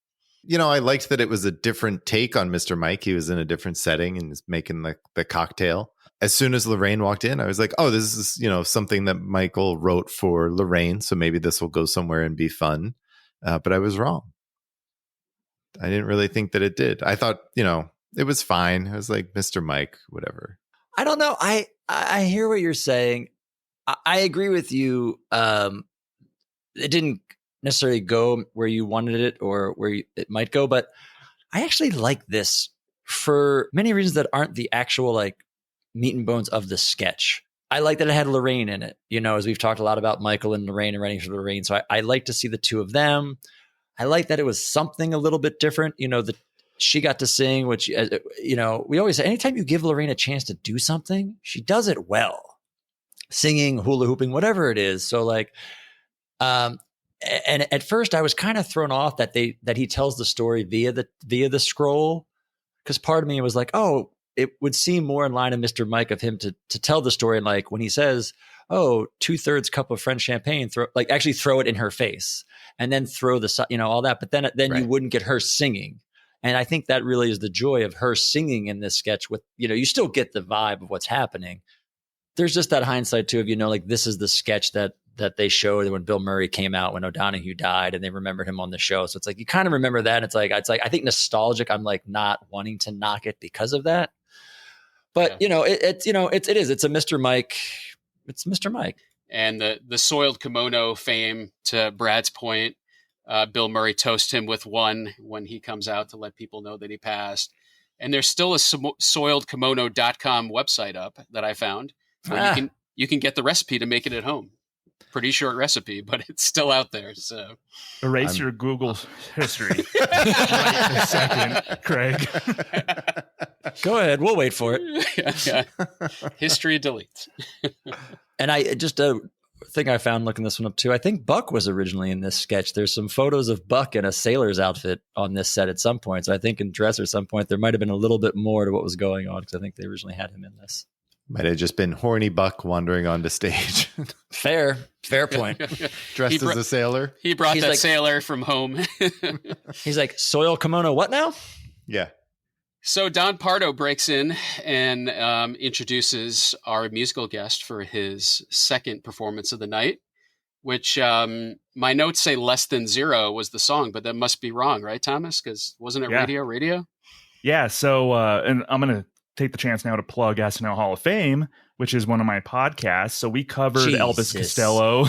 I liked that it was a different take on Mr. Mike. He was in a different setting and was making the cocktail. As soon as Lorraine walked in, I was like, oh, this is, something that Michael wrote for Lorraine. So maybe this will go somewhere and be fun. But I was wrong. I didn't really think that it did. I thought, it was fine. I was like, Mr. Mike, whatever. I don't know. I hear what you're saying. I agree with you. It didn't necessarily go where you wanted it or where it might go, but I actually like this for many reasons that aren't the actual meat and bones of the sketch. I like that it had Lorraine in it, as we've talked a lot about Michael and Lorraine and writing for Lorraine. So I like to see the two of them. I like that it was something a little bit different, that she got to sing, which, we always say, anytime you give Lorraine a chance to do something, she does it well. Singing, hula hooping, whatever it is. So and at first I was kind of thrown off that he tells the story via the scroll. Because part of me was like, oh, it would seem more in line of Mr. Mike of him to tell the story. And when he says, oh, 2/3 cup of French champagne, actually throw it in her face and then throw all that. But then right. You wouldn't get her singing. And I think that really is the joy of her singing in this sketch with, you still get the vibe of what's happening. There's just that hindsight too of, this is the sketch that they showed when Bill Murray came out, when O'Donoghue died, and they remembered him on the show. So it's you kind of remember that. And it's I think nostalgic. I'm not wanting to knock it because of that. But yeah. It's a Mr. Mike. It's Mr. Mike. And the soiled kimono fame, to Brad's point, Bill Murray toasts him with one when he comes out to let people know that he passed. And there's still a soiledkimono.com website up that I found where you can get the recipe to make it at home. Pretty short recipe, but it's still out there. So erase your Google history. Right this second, Craig. Go ahead. We'll wait for it. Yeah. History delete. And I just thing I found looking this one up too. I think Buck was originally in this sketch. There's some photos of Buck in a sailor's outfit on this set at some point. So I think in dress or some point there might have been a little bit more to what was going on because I think they originally had him in this. Might have just been horny Buck wandering onto stage. Fair point. Dressed as a sailor. He brought that sailor from home. He's like, soil kimono, what now? Yeah. So Don Pardo breaks in and introduces our musical guest for his second performance of the night, which my notes say Less Than Zero was the song, but that must be wrong, right, Thomas? Because wasn't it Radio? Yeah, so and I'm going to take the chance now to plug SNL Hall of Fame, which is one of my podcasts. So we covered Elvis Costello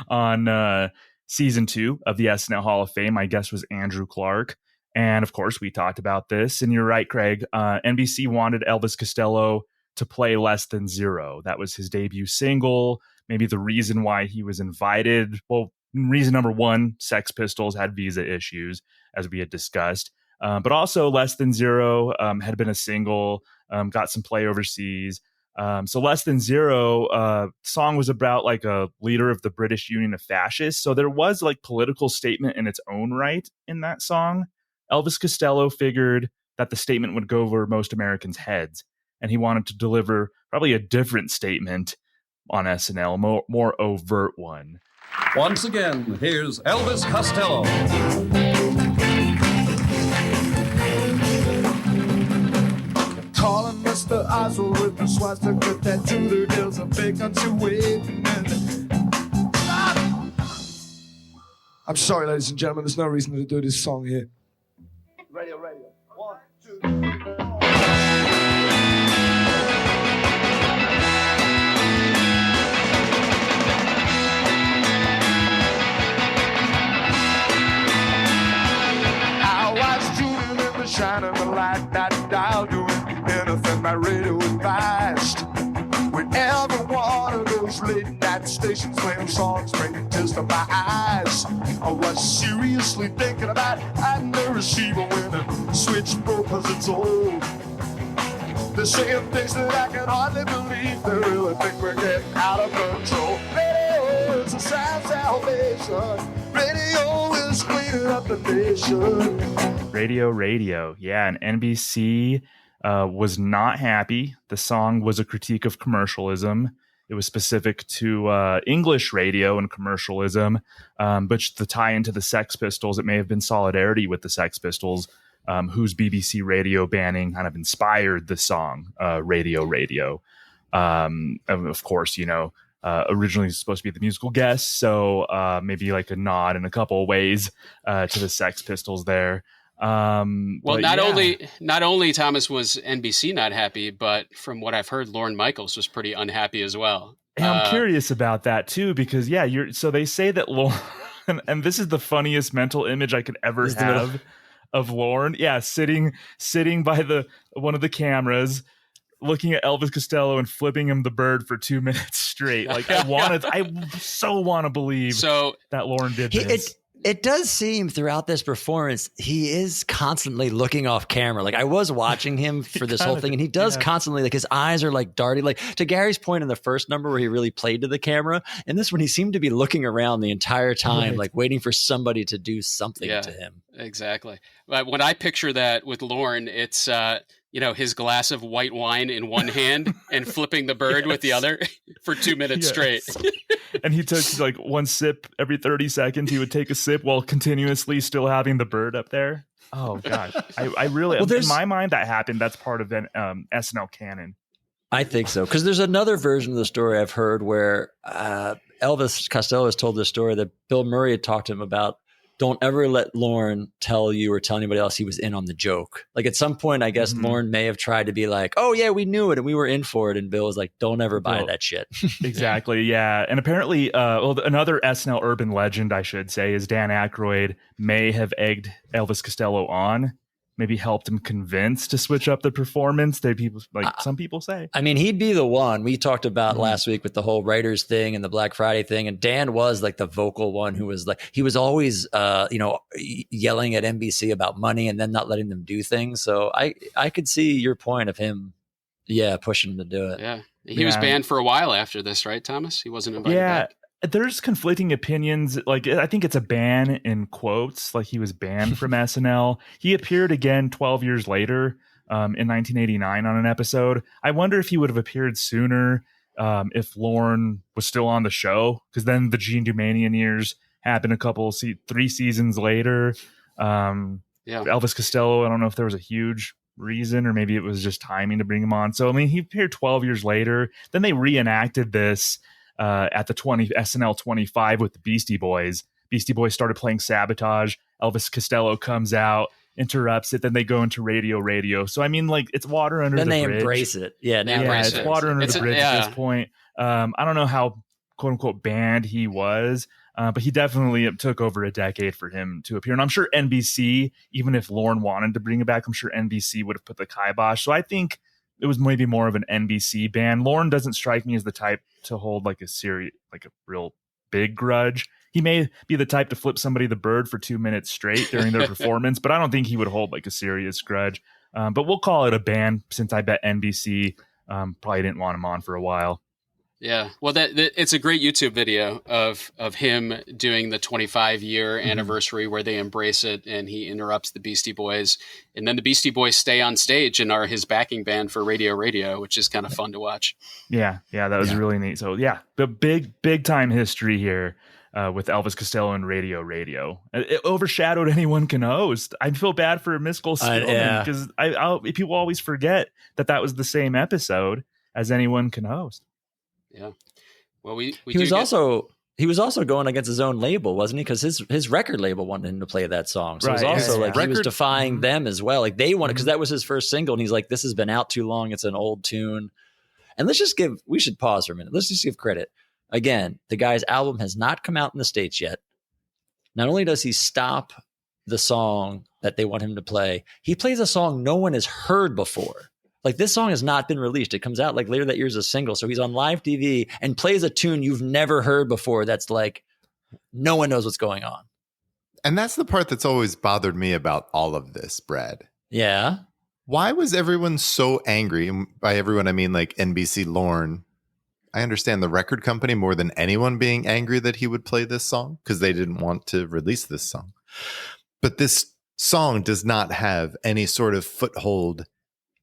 on season 2 of the SNL Hall of Fame. My guest was Andrew Clark. And of course, we talked about this. And you're right, Craig. NBC wanted Elvis Costello to play Less Than Zero. That was his debut single. Maybe the reason why he was invited. Well, reason number one, Sex Pistols had visa issues, as we had discussed. But also Less Than Zero had been a single, got some play overseas. So Less Than Zero song was about like a leader of the British Union of Fascists. So there was like political statement in its own right in that song. Elvis Costello figured that the statement would go over most Americans' heads, and he wanted to deliver probably a different statement on SNL, more overt one. Once again, here's Elvis Costello. Calling Mr. Oswald with the swastika tattoo. There's a vacancy waiting. I'm sorry, ladies and gentlemen, there's no reason to do this song here. Radio. 1, 2, 3, 4. I was shooting in the shining the light, that dial, doing anything my radio advised. With every one of those late night stations playing songs bringing tears to my eyes, I was seriously thinking about adding the receiver when the switch broke, cause it's old. They're saying things that I can hardly believe. They really think we're getting out of control. Radio is a sound salvation. Radio is cleaning up the nation. Radio. Yeah, and NBC was not happy. The song was a critique of commercialism. It was specific to English radio and commercialism, but the tie into the Sex Pistols, it may have been solidarity with the Sex Pistols, whose BBC radio banning kind of inspired the song Radio. Of course, originally supposed to be the musical guest, so maybe like a nod in a couple of ways to the Sex Pistols there. Not only Thomas was NBC not happy, but from what I've heard, Lorne Michaels was pretty unhappy as well. And I'm curious about that too, because so they say that Lorne, and this is the funniest mental image I could ever have of Lorne. Yeah, sitting by one of the cameras, looking at Elvis Costello and flipping him the bird for 2 minutes straight. Like I so want to believe that Lorne did this. It does seem throughout this performance, he is constantly looking off camera. Like I was watching him for this whole thing, and he does constantly, like his eyes are like darting. Like to Gary's point in the first number where he really played to the camera, and this one he seemed to be looking around the entire time, like waiting for somebody to do something to him. Exactly. But when I picture that with Lorne, it's his glass of white wine in one hand and flipping the bird with the other for 2 minutes straight. And he took like one sip every 30 seconds. He would take a sip while continuously still having the bird up there. Oh God. I really, in my mind that happened. That's part of an SNL canon. I think so. Cause there's another version of the story I've heard where Elvis Costello has told this story that Bill Murray had talked to him about. Don't ever let Lorne tell you or tell anybody else he was in on the joke. Like at some point, I guess Lorne may have tried to be like, oh yeah, we knew it and we were in for it. And Bill was like, don't ever buy that shit. Exactly. Yeah. And apparently, another SNL urban legend, I should say, is Dan Aykroyd may have egged Elvis Costello on, maybe helped him convince to switch up the performance. Some people say. I mean, he'd be the one we talked about last week with the whole writers thing and the Black Friday thing. And Dan was like the vocal one who was like, he was always, yelling at NBC about money and then not letting them do things. So I could see your point of him, pushing him to do it. Yeah. He was banned for a while after this, right, Thomas? He wasn't invited back. There's conflicting opinions. Like, I think it's a ban in quotes. Like, he was banned from SNL. He appeared again 12 years later in 1989 on an episode. I wonder if he would have appeared sooner if Lorne was still on the show, because then the Gene Dumanian years happened 3 seasons later. Elvis Costello, I don't know if there was a huge reason or maybe it was just timing to bring him on. So, I mean, he appeared 12 years later. Then they reenacted this at the SNL 25 with the Beastie Boys. Beastie Boys started playing Sabotage. Elvis Costello comes out, interrupts it. Then they go into Radio. So, I mean, like, it's water under the bridge. Then they embrace it. Yeah, it's water under the bridge at this point. I don't know how quote unquote band he was. But he definitely, it took over a decade for him to appear. And I'm sure NBC, even if Lorne wanted to bring it back, I'm sure NBC would have put the kibosh. So I think it was maybe more of an NBC band. Lorne doesn't strike me as the type to hold like a real big grudge. He may be the type to flip somebody the bird for 2 minutes straight during their performance, but I don't think he would hold like a serious grudge. But we'll call it a ban, since I bet NBC probably didn't want him on for a while. Yeah, well, it's a great YouTube video of him doing the 25-year anniversary where they embrace it, and he interrupts the Beastie Boys, and then the Beastie Boys stay on stage and are his backing band for Radio, which is kind of fun to watch. Yeah, that was really neat. So yeah, the big time history here with Elvis Costello and Radio. It overshadowed Anyone Can Host. I feel bad for Miskel Spillman because people always forget that was the same episode as Anyone Can Host. Yeah. Well, he was also going against his own label, wasn't he? Because his record label wanted him to play that song. So it was also he was defying them as well. Like they wanted, because that was his first single, and he's like, this has been out too long. It's an old tune. And we should pause for a minute. Let's just give credit. Again, the guy's album has not come out in the States yet. Not only does he stop the song that they want him to play, he plays a song no one has heard before. Like, this song has not been released. It comes out like later that year as a single. So he's on live TV and plays a tune you've never heard before. That's like, no one knows what's going on. And that's the part that's always bothered me about all of this, Brad. Yeah. Why was everyone so angry? And by everyone, I mean like NBC Lorne. I understand the record company more than anyone being angry that he would play this song because they didn't want to release this song. But this song does not have any sort of foothold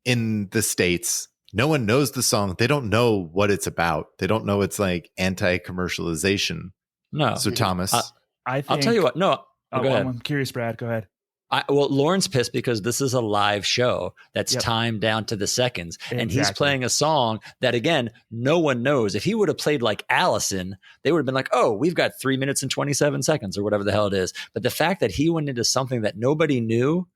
in the States. No one knows the song. They don't know what it's about. They don't know it's like anti-commercialization. No. So Thomas, I'll tell you what. No, go ahead. I'm curious, Brad. Go ahead. Lorne's pissed because this is a live show that's timed down to the seconds. Exactly. And he's playing a song that, again, no one knows. If he would have played like Allison, they would have been like, oh, we've got 3 minutes and 27 seconds or whatever the hell it is. But the fact that he went into something that nobody knew,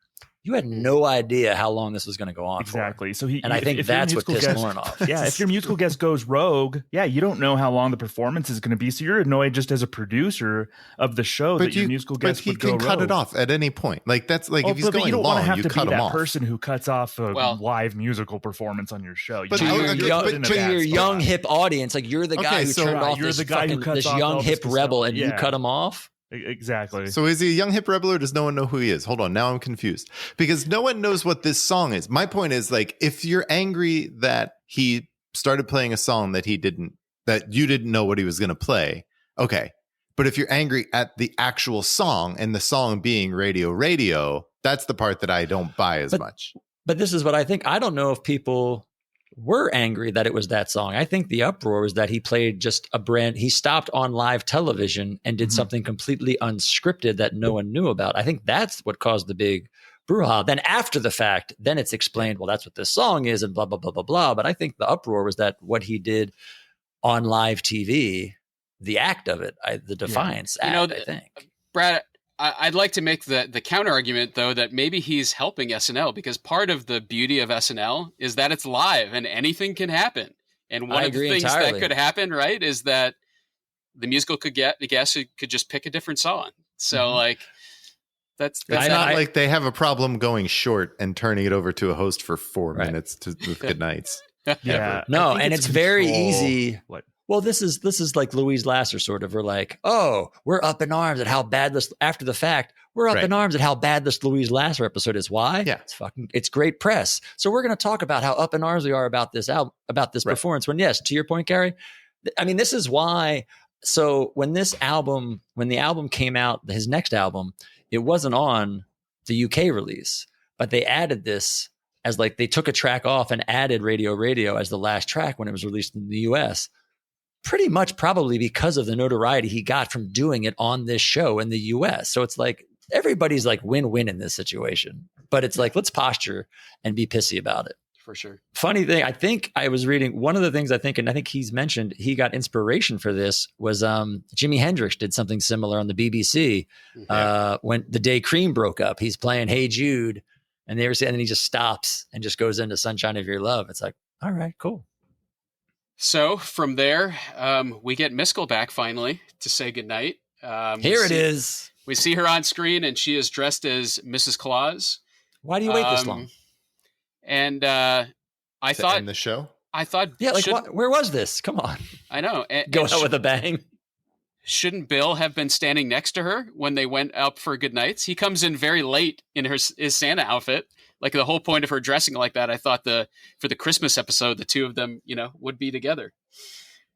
you had no idea how long this was going to go on exactly. for. So I think that's what pissed Lorne off. Yeah, if your musical guest goes rogue, you don't know how long the performance is going to be. So you're annoyed just as a producer of the show that your musical guest would go rogue. But he can cut it off at any point. Like that's like if he's going you don't long, want to have you to cut be him that off. person who cuts off a live musical performance on your show. But to your young hip audience, like you're the guy who turned off this young hip rebel, and you cut him off. Exactly. So is he a young hip rebel, or does no one know who he is? Hold on, now I'm confused because no one knows what this song is. My point is, like, if you're angry that he started playing a song that you didn't know what he was going to play, okay. But if you're angry at the actual song and the song being Radio, that's the part that I don't buy as much. But this is what I think. I don't know if people were angry that it was that song. I think the uproar was that he played just he stopped on live television and did something completely unscripted that no one knew about. I think that's what caused the big brouhaha. Then after the fact, then it's explained, well, that's what this song is and blah, blah, blah, blah, blah. But I think the uproar was that what he did on live TV, the act of it, the defiance act, I think. Brad, I'd like to make the counter argument, though, that maybe he's helping SNL because part of the beauty of SNL is that it's live and anything can happen. And one of the things that could happen, right, is that the musical guest could just pick a different song. So, like, that's not like they have a problem going short and turning it over to a host for 4 minutes with good nights. Yeah, no, and it's very easy. Well, this is like Louise Lasser sort of. We're like, oh, we're up in arms at how bad this. After the fact, we're up in arms at how bad this Louise Lasser episode is. Why? Yeah, it's great press. So we're going to talk about how up in arms we are about this performance. When yes, to your point, Gary, I mean, this is why. So when the album came out, his next album, it wasn't on the UK release, but they added this as like they took a track off and added Radio as the last track when it was released in the US. Pretty much probably because of the notoriety he got from doing it on this show in the US. So it's like everybody's like win-win in this situation. But it's like, let's posture and be pissy about it. For sure. Funny thing, I think I was reading one of the things I think he's mentioned, he got inspiration for this was Jimi Hendrix did something similar on the BBC when the day Cream broke up. He's playing Hey Jude and then he just stops and just goes into Sunshine of Your Love. It's like, all right, cool. So from there, we get Miskel back finally to say goodnight. Here it is. We see her on screen, and she is dressed as Mrs. Claus. Why do you wait this long? And I thought end the show. I thought, yeah, like where was this? Come on, I know. Go out with a bang. Shouldn't Bill have been standing next to her when they went up for goodnights? He comes in very late in his Santa outfit. Like the whole point of her dressing like that, I thought for the Christmas episode, the two of them, would be together.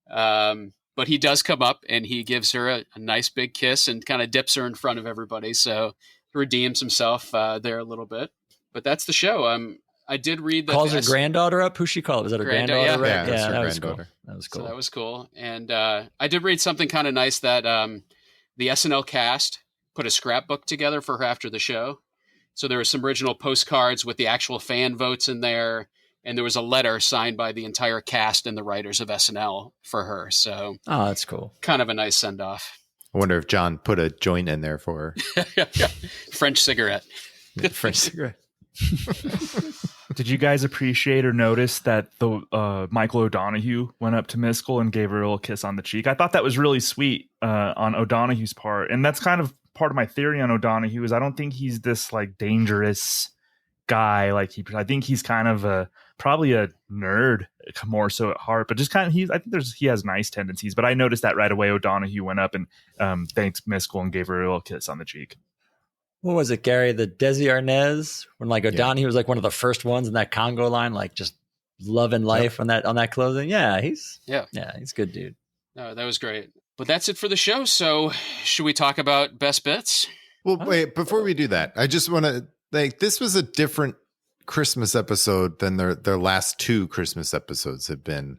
But he does come up and he gives her a nice big kiss and kind of dips her in front of everybody. So he redeems himself there a little bit. But that's the show. I did read that. Calls her granddaughter up. Who's she called? Was that her granddaughter? Yeah, right? Yeah, that's her that was granddaughter. cool. That was cool. So that was cool. And I did read something kind of nice that the SNL cast put a scrapbook together for her after the show. So there were some original postcards with the actual fan votes in there. And there was a letter signed by the entire cast and the writers of SNL for her. So that's cool. Kind of a nice send off. I wonder if John put a joint in there for her. French cigarette. French cigarette. Did you guys appreciate or notice that the Michael O'Donoghue went up to Miskel and gave her a little kiss on the cheek? I thought that was really sweet on O'Donoghue's part. And that's kind of part of my theory on O'Donoghue is I don't think he's this like dangerous guy. I think he's kind of probably a nerd more so at heart, but just kind of I think he has nice tendencies. But I noticed that right away. O'Donoghue went up and thanked Miskel and gave her a little kiss on the cheek. What was it, Gary? The Desi Arnaz when O'Donoghue was like one of the first ones in that Congo line, like just loving life on that closing. Yeah, he's a good dude. No, that was great. But that's it for the show. So should we talk about best bits? Well, wait, before we do that, I just want to this was a different Christmas episode than their last two Christmas episodes have been.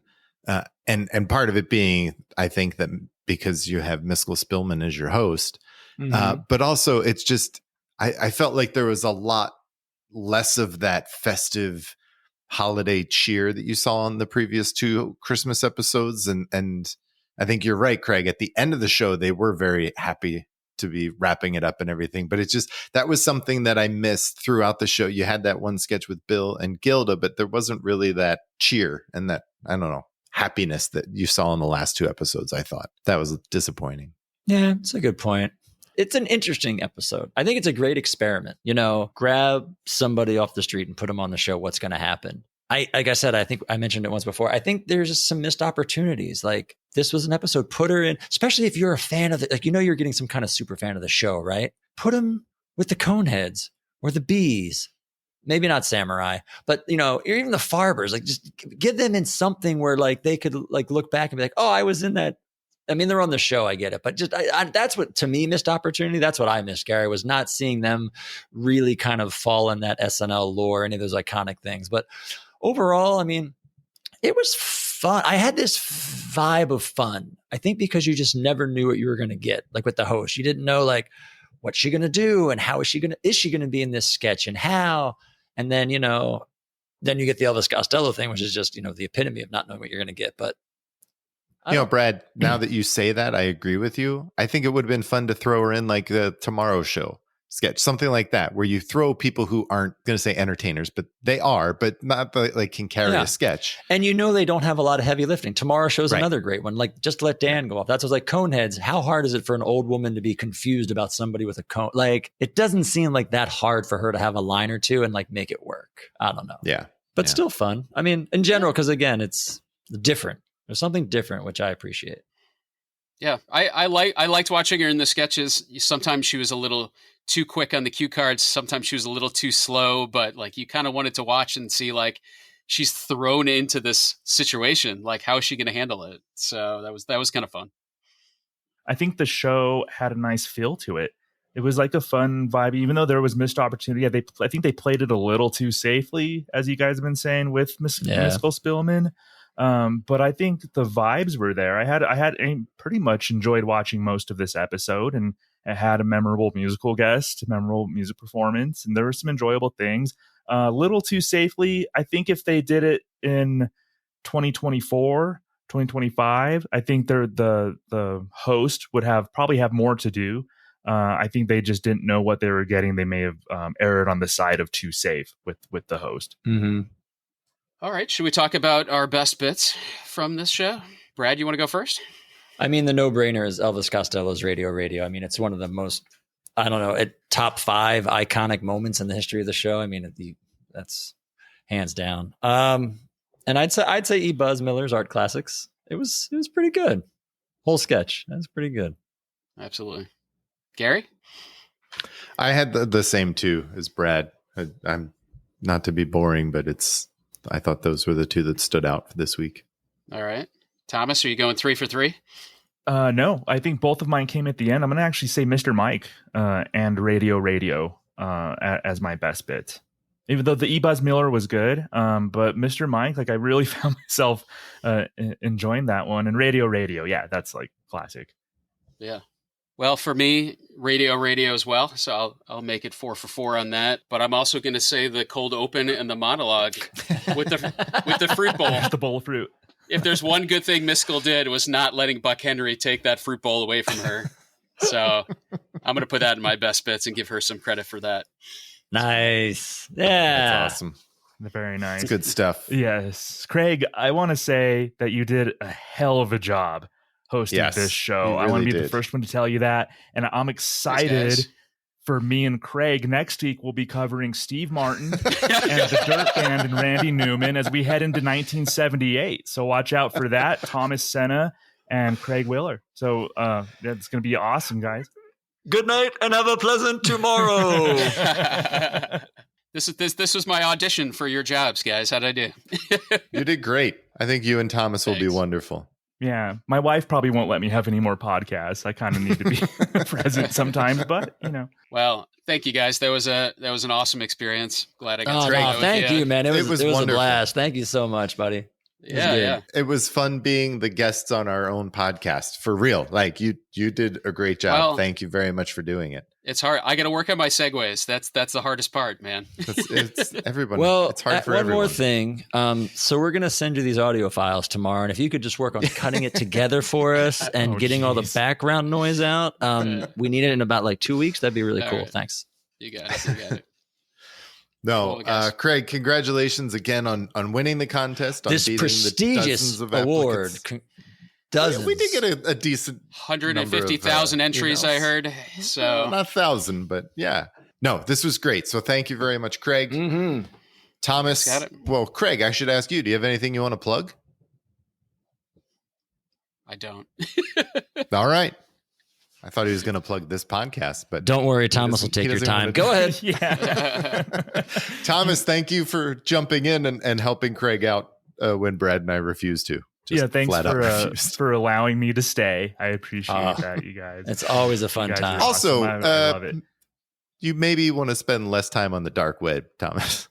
And part of it being, I think that because you have Miskel Spillman as your host, but also it's just, I felt like there was a lot less of that festive holiday cheer that you saw on the previous two Christmas episodes. And I think you're right, Craig. At the end of the show, they were very happy to be wrapping it up and everything. But it's just, that was something that I missed throughout the show. You had that one sketch with Bill and Gilda, but there wasn't really that cheer and that, I don't know, happiness that you saw in the last two episodes. I thought that was disappointing. Yeah, it's a good point. It's an interesting episode. I think it's a great experiment. Grab somebody off the street and put them on the show. What's going to happen? Like I said, I think I mentioned it once before. I think there's just some missed opportunities. Like this was an episode, put her in, especially if you're a fan of it. Like, you're getting some kind of super fan of the show, right? Put them with the Coneheads or the Bees. Maybe not Samurai, but even the Farbers, like just give them in something where like they could like look back and be like, oh, I was in that. I mean, they're on the show. I get it. But just that's what, to me, missed opportunity. That's what I missed, Gary, was not seeing them really kind of fall in that SNL lore, any of those iconic things. But overall, I mean, it was fun. I had this vibe of fun. I think because you just never knew what you were going to get. Like with the host, you didn't know like what's she going to do and how is she going to be in this sketch and how. And then, then you get the Elvis Costello thing, which is just, the epitome of not knowing what you're going to get. But Brad, now that you say that, I agree with you. I think it would have been fun to throw her in like the Tomorrow Show sketch, something like that, where you throw people who aren't going to say entertainers, but they are, but not like can carry a sketch. And they don't have a lot of heavy lifting. Tomorrow Show's another great one. Like just let Dan go off. That's what's like Coneheads. How hard is it for an old woman to be confused about somebody with a cone? Like it doesn't seem like that hard for her to have a line or two and like make it work. I don't know. Yeah. But still fun. I mean, in general, because again, it's different. There's something different, which I appreciate. Yeah, I liked watching her in the sketches. Sometimes she was a little too quick on the cue cards. Sometimes she was a little too slow, but like you kind of wanted to watch and see like she's thrown into this situation. Like how is she going to handle it? So that was kind of fun. I think the show had a nice feel to it. It was like a fun vibe, even though there was missed opportunity. I think they played it a little too safely, as you guys have been saying with Miskel Spillman. But I think the vibes were there. I pretty much enjoyed watching most of this episode, and it had a memorable musical guest, a memorable music performance, and there were some enjoyable things. A little too safely. I think if they did it in 2024, 2025, I think the host would probably have more to do. I think they just didn't know what they were getting. They may have erred on the side of too safe with the host. Mm-hmm. All right. Should we talk about our best bits from this show? Brad, you want to go first? I mean, the no-brainer is Elvis Costello's Radio. I mean, it's one of the most, I don't know, top 5 iconic moments in the history of the show. I mean, that's hands down. And I'd say E. Buzz Miller's Art Classics. It was pretty good. Whole sketch. That's pretty good. Absolutely. Gary? I had the same two as Brad. I'm not to be boring, but I thought those were the two that stood out for this week. All right. Thomas, are you going 3 for 3? No, I think both of mine came at the end. I'm going to actually say Mr. Mike and Radio as my best bit. Even though the E. Buzz Miller was good, but Mr. Mike, like I really found myself enjoying that one. And Radio, yeah, that's like classic. Yeah. Well, for me, Radio as well. So I'll make it 4 for 4 on that. But I'm also going to say the cold open and the monologue with the fruit bowl. The bowl of fruit. If there's one good thing Miskel did, was not letting Buck Henry take that fruit bowl away from her. So I'm going to put that in my best bits and give her some credit for that. Nice. Yeah. That's awesome. Very nice. It's good stuff. Yes. Craig, I want to say that you did a hell of a job hosting this show. Really I want to be the first one to tell you that. And I'm excited for me and Craig. Next week, we'll be covering Steve Martin and the Dirt Band and Randy Newman as we head into 1978. So watch out for that. Thomas Senna and Craig Wehler. So that's going to be awesome, guys. Good night and have a pleasant tomorrow. This was my audition for your jobs, guys. How'd I do? You did great. I think you and Thomas will be wonderful. Yeah, my wife probably won't let me have any more podcasts. I kind of need to be present sometimes, but you know. Well, thank you guys. That was an awesome experience. Glad I got to no, thank you, man. It was a wonderful. blast. Thank you so much, buddy. Yeah. It was fun being the guests on our own podcast for real. Like you did a great job. Well, thank you very much for doing it. It's hard. I got to work on my segues. That's the hardest part, man. It's everyone. Well, it's hard for one everyone. more thing. So we're gonna send you these audio files tomorrow, and if you could just work on cutting it together for us and getting all the background noise out, we need it in about like 2 weeks. That'd be really cool. Right. Thanks. You got it. No, Cool, Craig, congratulations again on winning the contest. On This beating prestigious the dozens of award. applicants. Dozens. We did get a decent 150,000 entries, I heard. So not 1,000, but yeah. No, this was great. So thank you very much, Craig. Mm-hmm. Thomas. Got it. Well, Craig, I should ask you. Do you have anything you want to plug? I don't. All right. I thought he was going to plug this podcast, but Don't worry, Thomas will take your time. Go ahead. Yeah. Thomas, thank you for jumping in and helping Craig out when Brad and I refused to. Just thanks flat out refused. for allowing me to stay. I appreciate that, you guys. It's always a fun You guys time. are Also, awesome. I love it. You maybe want to spend less time on the dark web, Thomas.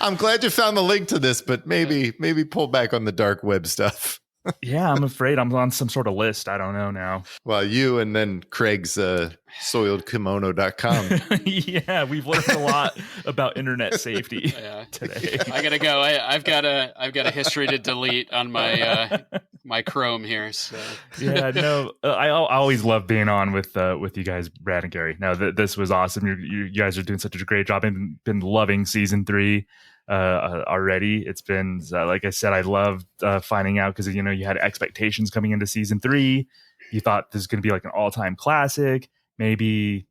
I'm glad you found the link to this, but maybe pull back on the dark web stuff. Yeah, I'm afraid I'm on some sort of list. I don't know now. Well, you and then Craig's soiledkimono.com. Yeah, we've learned a lot about internet safety today. I gotta go. I've got a history to delete on my my Chrome here. So. Yeah, no, I always love being on with you guys, Brad and Gary. No, this was awesome. You guys are doing such a great job. I've been loving season 3 already. It's been like I said, I loved finding out because you had expectations coming into season 3. You thought this was going to be like an all-time classic. Maybe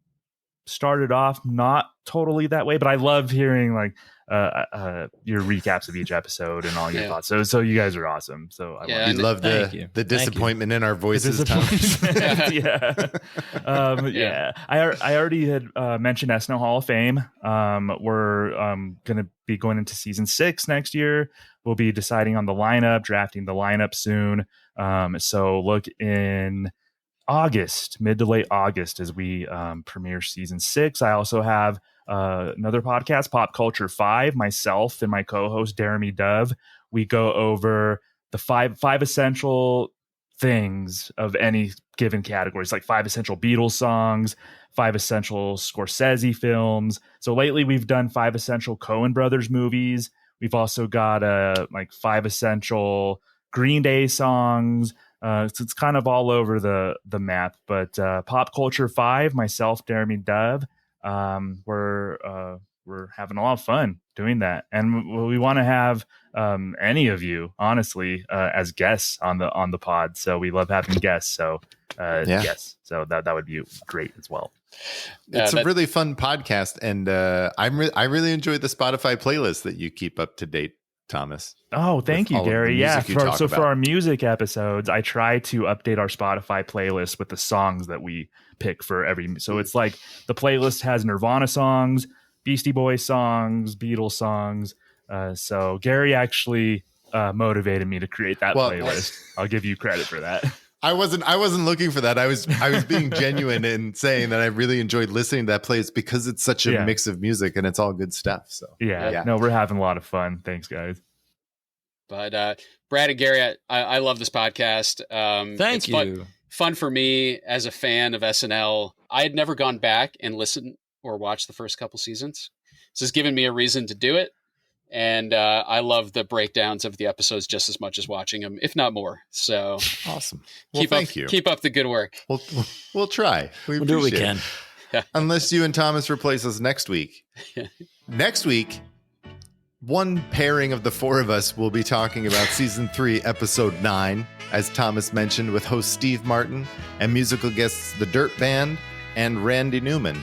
started off not totally that way, but I love hearing like your recaps of each episode and all your thoughts. So you guys are awesome. So I love the disappointment in our voices. Yeah. I already had mentioned SNL Hall of Fame. We're going to be going into season 6 next year. We'll be deciding on the lineup, drafting the lineup soon. So look in August, mid to late August, as we premiere season 6. I also have another podcast, Pop Culture 5. Myself and my co-host Jeremy Dove, we go over the five essential things of any given category. It's like 5 essential Beatles songs, 5 essential Scorsese films. So lately we've done 5 essential Coen Brothers movies. We've also got like 5 essential Green Day songs. So it's kind of all over the map. But Pop Culture 5, myself, Jeremy Dove, we're we're having a lot of fun doing that, and we want to have any of you, honestly, as guests on the pod. So we love having guests. So yes, so that would be great as well. It's a really fun podcast, and I really enjoy the Spotify playlist that you keep up to date, Thomas. Oh, thank you, Gary. Yeah. For our music episodes, I try to update our Spotify playlist with the songs that we pick for every. So it's like the playlist has Nirvana songs, Beastie Boys songs, Beatles songs. So Gary actually motivated me to create that playlist. I'll give you credit for that. I wasn't looking for that. I was being genuine in saying that I really enjoyed listening to that playlist because it's such a mix of music and it's all good stuff. So no, we're having a lot of fun. Thanks, guys. But Brad and Gary, I love this podcast. Thank you. Fun for me as a fan of SNL. I had never gone back and listened or watched the first couple seasons. This has given me a reason to do it. And I love the breakdowns of the episodes just as much as watching them, if not more. So awesome! Well, thank you. Keep up the good work. We'll try. We'll do what we can. Unless you and Thomas replace us next week. Next week, one pairing of the four of us will be talking about season 3, episode 9, as Thomas mentioned, with host Steve Martin and musical guests The Dirt Band and Randy Newman.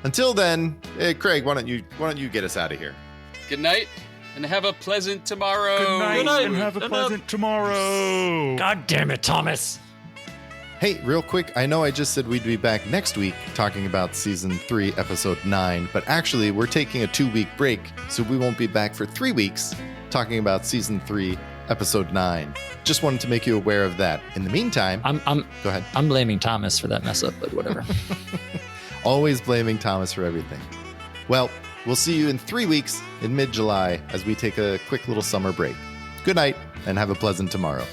Until then, Craig, why don't you get us out of here? Good night. And have a pleasant tomorrow. Good night and have a pleasant tomorrow. God damn it, Thomas. Hey, real quick, I know I just said we'd be back next week talking about season 3, episode 9, but actually we're taking a 2-week break, so we won't be back for 3 weeks talking about season 3, episode 9. Just wanted to make you aware of that. In the meantime, go ahead. I'm blaming Thomas for that mess up, but whatever. Always blaming Thomas for everything. Well, we'll see you in 3 weeks in mid-July as we take a quick little summer break. Good night and have a pleasant tomorrow.